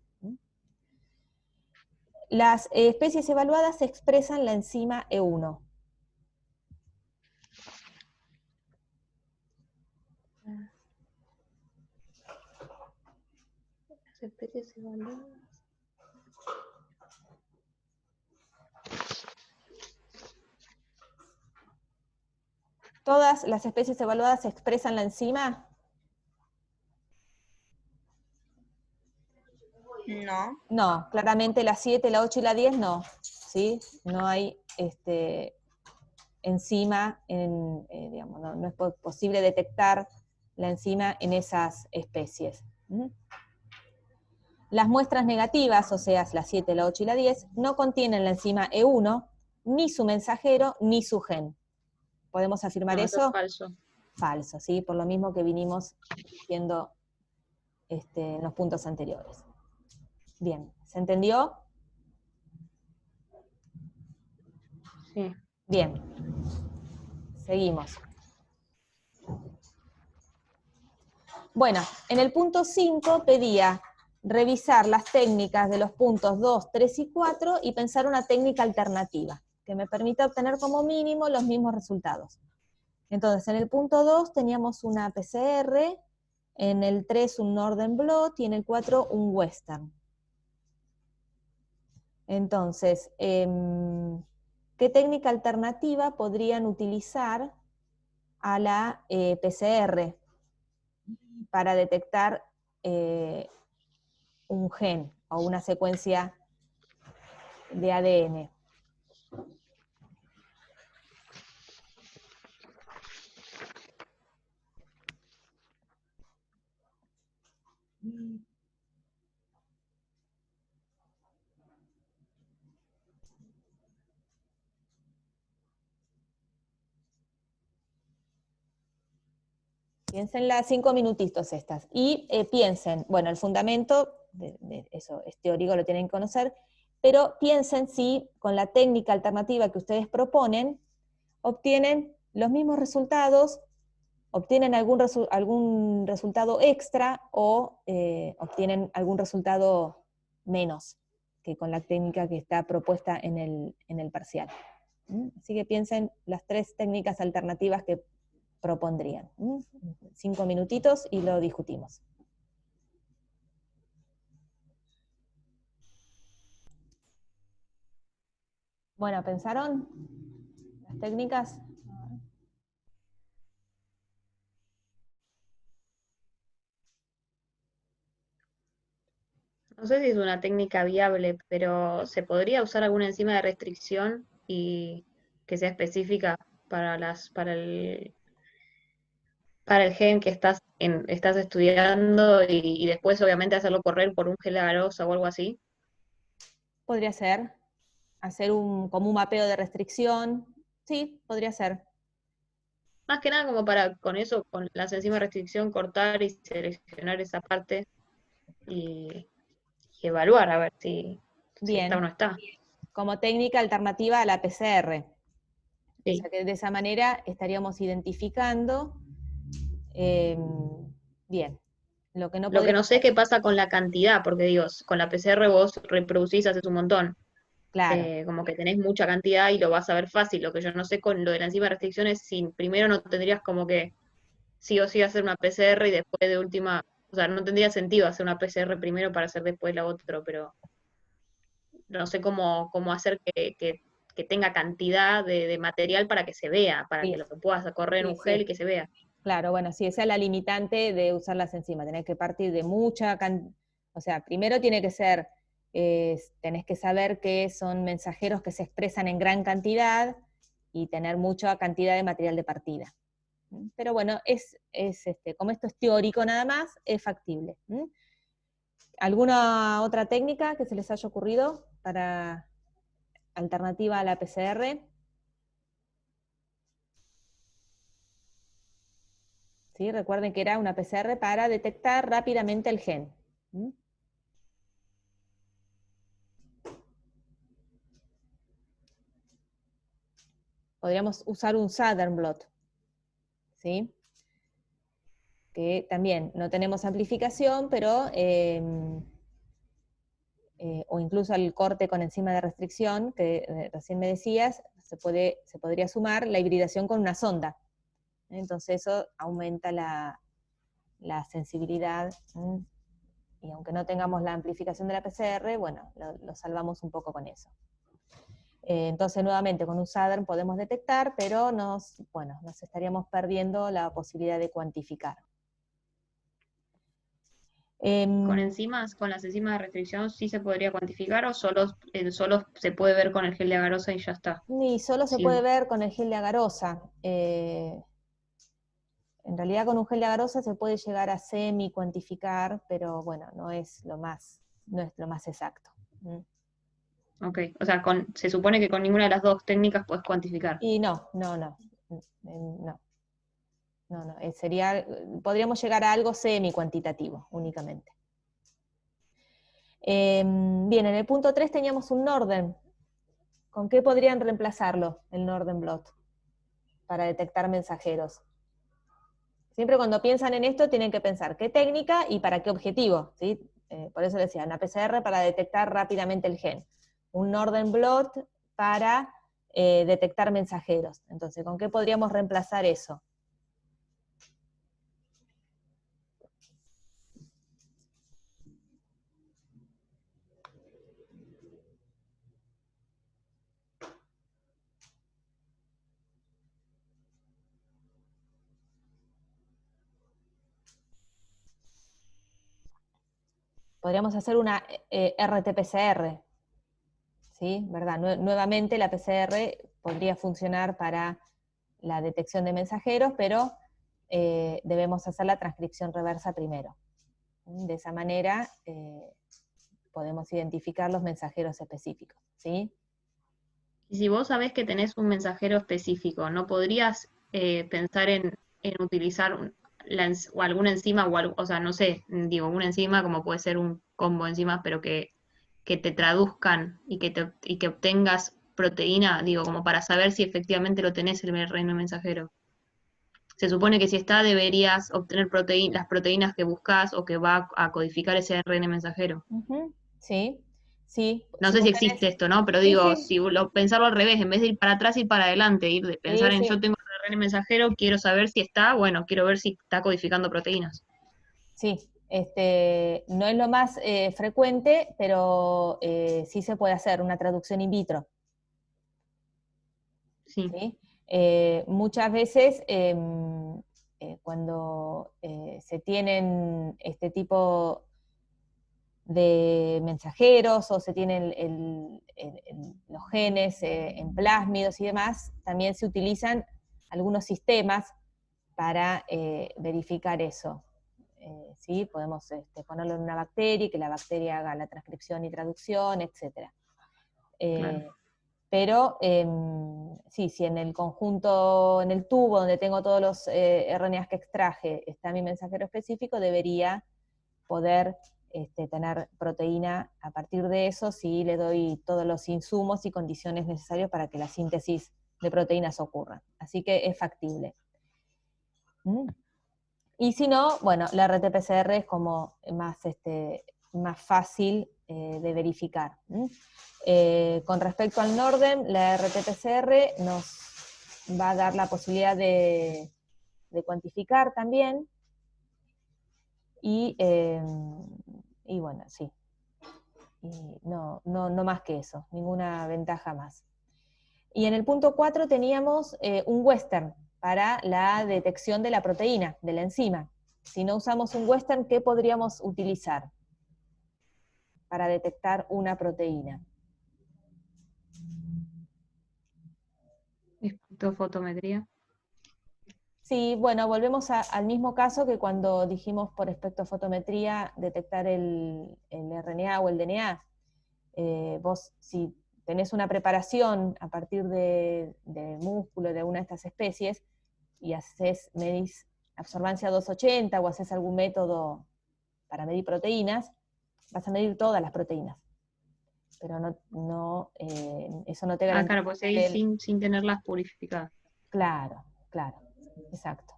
Las especies evaluadas expresan la enzima E1. Las especies evaluadas. ¿Todas las especies evaluadas expresan la enzima? No. No, claramente la 7, la 8 y la 10 no, ¿sí? No hay enzima, digamos, no es posible detectar la enzima en esas especies. Las muestras negativas, o sea, la 7, la 8 y la 10, no contienen la enzima E1, ni su mensajero, ni su gen. ¿Podemos afirmar No, eso? eso es falso. Falso, ¿sí? Por lo mismo que vinimos diciendo en los puntos anteriores. Bien, ¿se entendió? Sí. Bien. Seguimos. Bueno, en el punto 5 pedía revisar las técnicas de los puntos 2, 3 y 4 y pensar una técnica alternativa que me permita obtener como mínimo los mismos resultados. Entonces, en el punto 2 teníamos una PCR, en el 3 un Northern Blot y en el 4 un Western. Entonces, ¿qué técnica alternativa podrían utilizar a la PCR para detectar un gen o una secuencia de ADN? Piensen las 5 minutitos estas. Y piensen, bueno, el fundamento, eso es teórico, lo tienen que conocer, pero piensen si con la técnica alternativa que ustedes proponen, obtienen los mismos resultados, obtienen algún resultado extra o obtienen algún resultado menos que con la técnica que está propuesta en el parcial. Así que piensen las 3 técnicas alternativas que propondrían. 5 minutitos y lo discutimos. Bueno, ¿pensaron las técnicas? No sé si es una técnica viable, pero ¿se podría usar alguna enzima de restricción y que sea específica para el gen que estás estudiando y después obviamente hacerlo correr por un gel agarrosa o algo así? Podría ser. Hacer como un mapeo de restricción. Sí, podría ser. Más que nada como para con eso, con las enzimas de restricción, cortar y seleccionar esa parte y evaluar a ver si está o Bien. no está. Como técnica alternativa a la PCR. O Sí. sea que de esa manera estaríamos identificando bien. Lo que no Lo que no podríamos sé es qué hacer. pasa con la cantidad, porque digo, con la PCR vos reproducís, haces un montón. Claro. Como que tenés mucha cantidad y lo vas a ver fácil. Lo que yo no sé con lo de la enzima de restricción es si primero no tendrías como que sí o sí hacer una PCR y después de última, o sea, no tendría sentido hacer una PCR primero para hacer después la otra, pero no sé cómo hacer que tenga cantidad de material para que se vea, para que Sí, lo puedas correr en sí, un gel sí. y que se vea. Claro, bueno, sí, esa es la limitante de usar las enzimas, tenés que partir de mucha cantidad, o sea, primero tiene que ser, tenés que saber que son mensajeros que se expresan en gran cantidad y tener mucha cantidad de material de partida. Pero bueno, como esto es teórico nada más, es factible. ¿Alguna otra técnica que se les haya ocurrido para alternativa a la PCR? ¿Sí? Recuerden que era una PCR para detectar rápidamente el gen. Podríamos usar un Southern blot, ¿sí? Que también no tenemos amplificación, pero, o incluso el corte con enzima de restricción, que recién me decías, se podría sumar la hibridación con una sonda. Entonces eso aumenta la sensibilidad, y aunque no tengamos la amplificación de la PCR, bueno, lo salvamos un poco con eso. Entonces, nuevamente, con un Southern podemos detectar, pero nos estaríamos perdiendo la posibilidad de cuantificar. Con las enzimas de restricción, ¿sí se podría cuantificar o solo se puede ver con el gel de agarosa y ya está? Y solo se Sí. puede ver con el gel de agarosa. En realidad con un gel de agarosa se puede llegar a semi-cuantificar, pero bueno, no es lo más exacto. Ok, o sea, se supone que con ninguna de las dos técnicas puedes cuantificar. Y no. Podríamos llegar a algo semi-cuantitativo únicamente. Bien, en el punto 3 teníamos un Northern. ¿Con qué podrían reemplazarlo, el Northern blot, para detectar mensajeros? Siempre cuando piensan en esto tienen que pensar qué técnica y para qué objetivo, ¿sí? Por eso decía, una PCR para detectar rápidamente el gen, un Northern blot para detectar mensajeros. Entonces, ¿con qué podríamos reemplazar eso? Podríamos hacer una RT-PCR, ¿sí? ¿Verdad? Nuevamente la PCR podría funcionar para la detección de mensajeros, pero debemos hacer la transcripción reversa primero. De esa manera podemos identificar los mensajeros específicos, ¿sí? Y si vos sabés que tenés un mensajero específico, ¿no podrías pensar en utilizar o alguna enzima, o sea, no sé, digo, una enzima como puede ser un combo de enzimas, pero que te traduzcan y que obtengas proteína, digo, como para saber si efectivamente lo tenés el RNA mensajero? Se supone que si está, deberías obtener las proteínas que buscas o que va a codificar ese ARN mensajero. Sí, sí. No sé si existe esto, ¿no? Pero Sí, digo, sí, si pensarlo al revés, en vez de ir para atrás, ir para adelante, pensar en sí. yo tengo el ARN mensajero, quiero saber si está, bueno, quiero ver si está codificando proteínas. Sí, no es lo más frecuente, pero sí se puede hacer una traducción in vitro. Sí. ¿Sí? Muchas veces cuando se tienen este tipo de mensajeros o se tienen los genes en plásmidos y demás, también se utilizan algunos sistemas para verificar eso. ¿Sí? Podemos ponerlo en una bacteria y que la bacteria haga la transcripción y traducción, etc. Claro. Pero sí, si en el conjunto, en el tubo donde tengo todos los RNAs que extraje, está mi mensajero específico, debería poder tener proteína a partir de eso si le doy todos los insumos y condiciones necesarias para que la síntesis de proteínas ocurra. Así que es factible. Y si no, bueno, la RT-PCR es como más fácil de verificar. Con respecto al Northern, la RT-PCR nos va a dar la posibilidad de de cuantificar también, y bueno, sí, y no más que eso, ninguna ventaja más. Y en el punto 4 teníamos un western para la detección de la proteína, de la enzima. Si no usamos un western, ¿qué podríamos utilizar para detectar una proteína? Espectrofotometría. Sí, bueno, volvemos al mismo caso que cuando dijimos por espectrofotometría detectar el RNA o el DNA. Vos, si tenés una preparación a partir de músculo de una de estas especies, y medís absorbancia 280 o haces algún método para medir proteínas, vas a medir todas las proteínas. Pero eso no te garantiza. Claro, pues ahí sin tenerlas purificadas. Claro, exacto.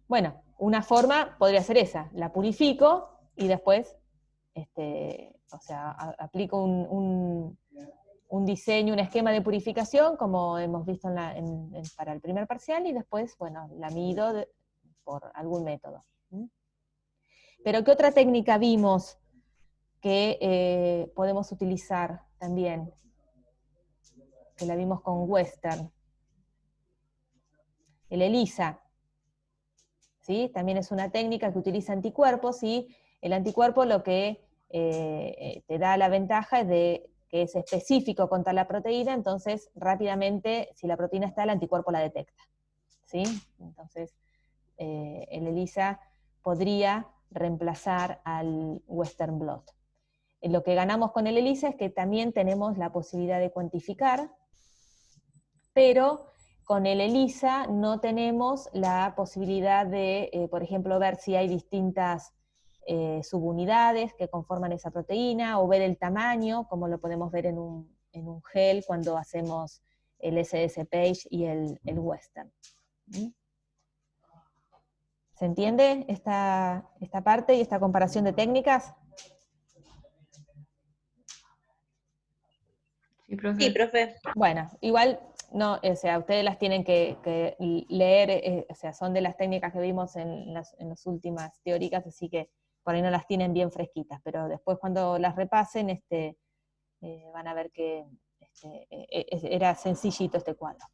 Bueno, una forma podría ser esa, la purifico y después, aplico un diseño, un esquema de purificación, como hemos visto para el primer parcial, y después, bueno, la mido por algún método. Pero ¿qué otra técnica vimos que podemos utilizar también? Que la vimos con Western. El ELISA. ¿Sí? También es una técnica que utiliza anticuerpos, y el anticuerpo lo que te da la ventaja es de que es específico contra la proteína, entonces rápidamente, si la proteína está, el anticuerpo la detecta. ¿Sí? Entonces, el ELISA podría reemplazar al Western blot. Lo que ganamos con el ELISA es que también tenemos la posibilidad de cuantificar, pero con el ELISA no tenemos la posibilidad de, por ejemplo, ver si hay distintas subunidades que conforman esa proteína, o ver el tamaño, como lo podemos ver en un gel cuando hacemos el SS-Page y el Western. ¿Se entiende esta parte y esta comparación de técnicas? Sí, profe. Sí, profe. Bueno, igual, no, o sea, ustedes las tienen que leer, o sea, son de las técnicas que vimos en las últimas teóricas, así que por ahí no las tienen bien fresquitas, pero después cuando las repasen, van a ver que era sencillito este cuadro.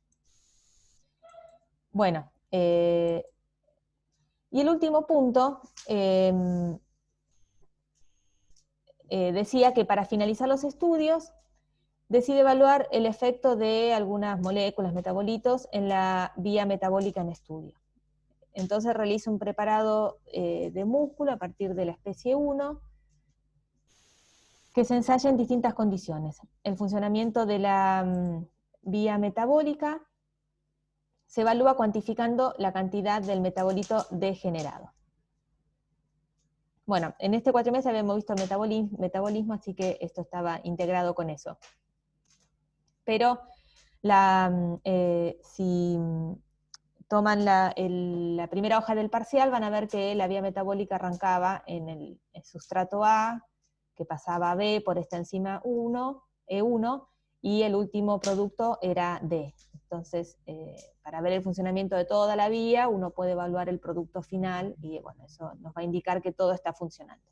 Bueno, y el último punto, decía que para finalizar los estudios, decide evaluar el efecto de algunas moléculas, metabolitos, en la vía metabólica en estudio. Entonces realiza un preparado de músculo a partir de la especie 1, que se ensaya en distintas condiciones. El funcionamiento de la vía metabólica se evalúa cuantificando la cantidad del metabolito degenerado. Bueno, en este cuatrimestre habíamos visto el metabolismo, así que esto estaba integrado con eso. Pero si toman la primera hoja del parcial, van a ver que la vía metabólica arrancaba en el sustrato A, que pasaba a B por esta enzima E1, y el último producto era D. Entonces, para ver el funcionamiento de toda la vía, uno puede evaluar el producto final, y bueno, eso nos va a indicar que todo está funcionando.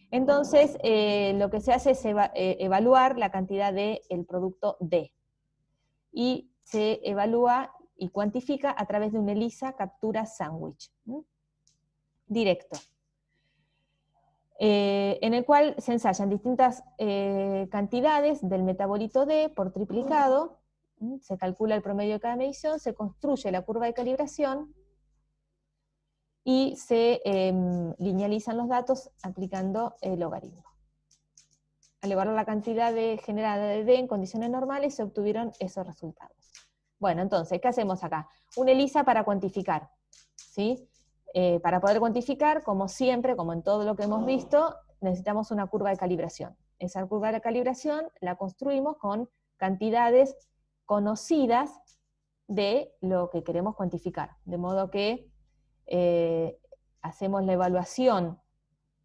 Entonces, lo que se hace es evaluar la cantidad del producto D, y se evalúa y cuantifica a través de un ELISA captura sándwich, directo, en el cual se ensayan distintas cantidades del metabolito D por triplicado, se calcula el promedio de cada medición, se construye la curva de calibración, y se linealizan los datos aplicando el logaritmo. Al evaluar la cantidad generada de D en condiciones normales, se obtuvieron esos resultados. Bueno, entonces, ¿qué hacemos acá? Un ELISA para cuantificar, ¿sí? Para poder cuantificar, como siempre, como en todo lo que hemos visto, necesitamos una curva de calibración. Esa curva de calibración la construimos con cantidades conocidas de lo que queremos cuantificar, de modo que hacemos la evaluación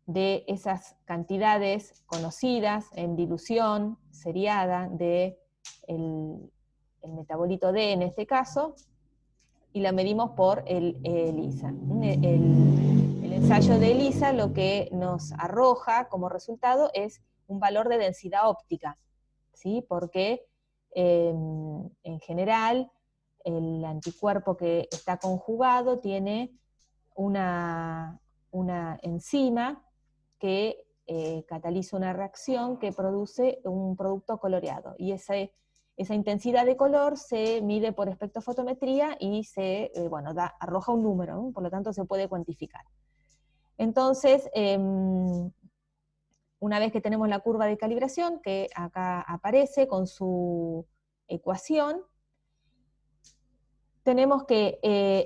de esas cantidades conocidas en dilución seriada de el metabolito D en este caso, y la medimos por el ELISA. El ensayo de ELISA lo que nos arroja como resultado es un valor de densidad óptica, ¿sí? Porque en general el anticuerpo que está conjugado tiene una enzima que cataliza una reacción que produce un producto coloreado, y esa intensidad de color se mide por espectrofotometría y arroja un número, ¿no? Por lo tanto se puede cuantificar. Entonces, una vez que tenemos la curva de calibración, que acá aparece con su ecuación, tenemos que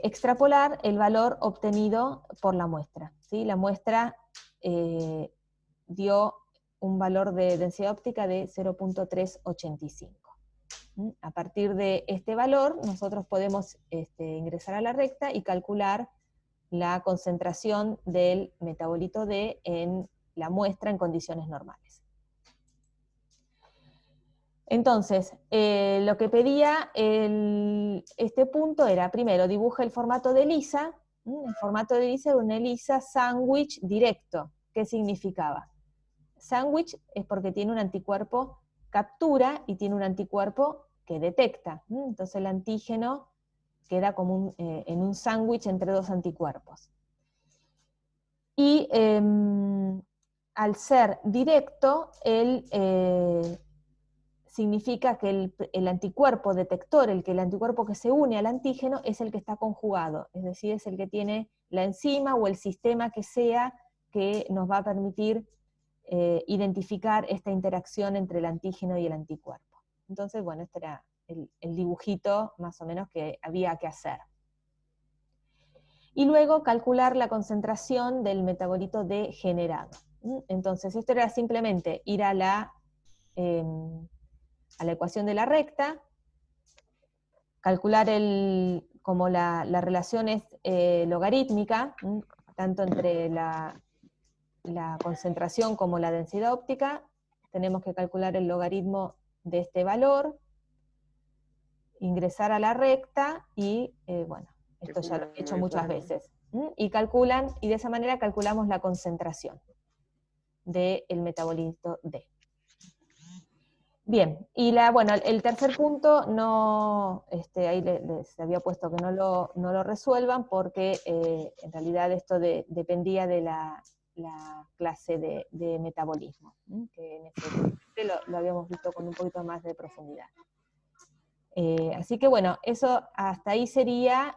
extrapolar el valor obtenido por la muestra, ¿sí? La muestra dio un valor de densidad óptica de 0.385. A partir de este valor, nosotros podemos ingresar a la recta y calcular la concentración del metabolito D en la muestra en condiciones normales. Entonces, lo que pedía este punto era, primero, dibuja el formato de ELISA. El formato de ELISA era un ELISA sándwich directo. ¿Qué significaba? Sándwich es porque tiene un anticuerpo captura y tiene un anticuerpo que detecta. Entonces el antígeno queda como en un sándwich entre dos anticuerpos. Y al ser directo, significa que el anticuerpo detector, el anticuerpo que se une al antígeno, es el que está conjugado, es decir, es el que tiene la enzima o el sistema que sea que nos va a permitir identificar esta interacción entre el antígeno y el anticuerpo. Entonces, bueno, este era el dibujito más o menos que había que hacer. Y luego calcular la concentración del metabolito D generado. Entonces, esto era simplemente ir a la ecuación de la recta, calcular como la relación es logarítmica, tanto entre la concentración como la densidad óptica, tenemos que calcular el logaritmo de este valor, ingresar a la recta y, bueno, esto ya lo he hecho muchas veces. Y de esa manera calculamos la concentración del metabolito D. Bien, y el tercer punto, ahí les había puesto que no lo resuelvan porque en realidad esto dependía de la clase de metabolismo, que en este lo habíamos visto con un poquito más de profundidad. Así que bueno, eso hasta ahí sería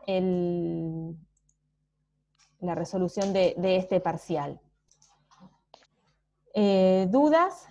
la resolución de este parcial. ¿Dudas?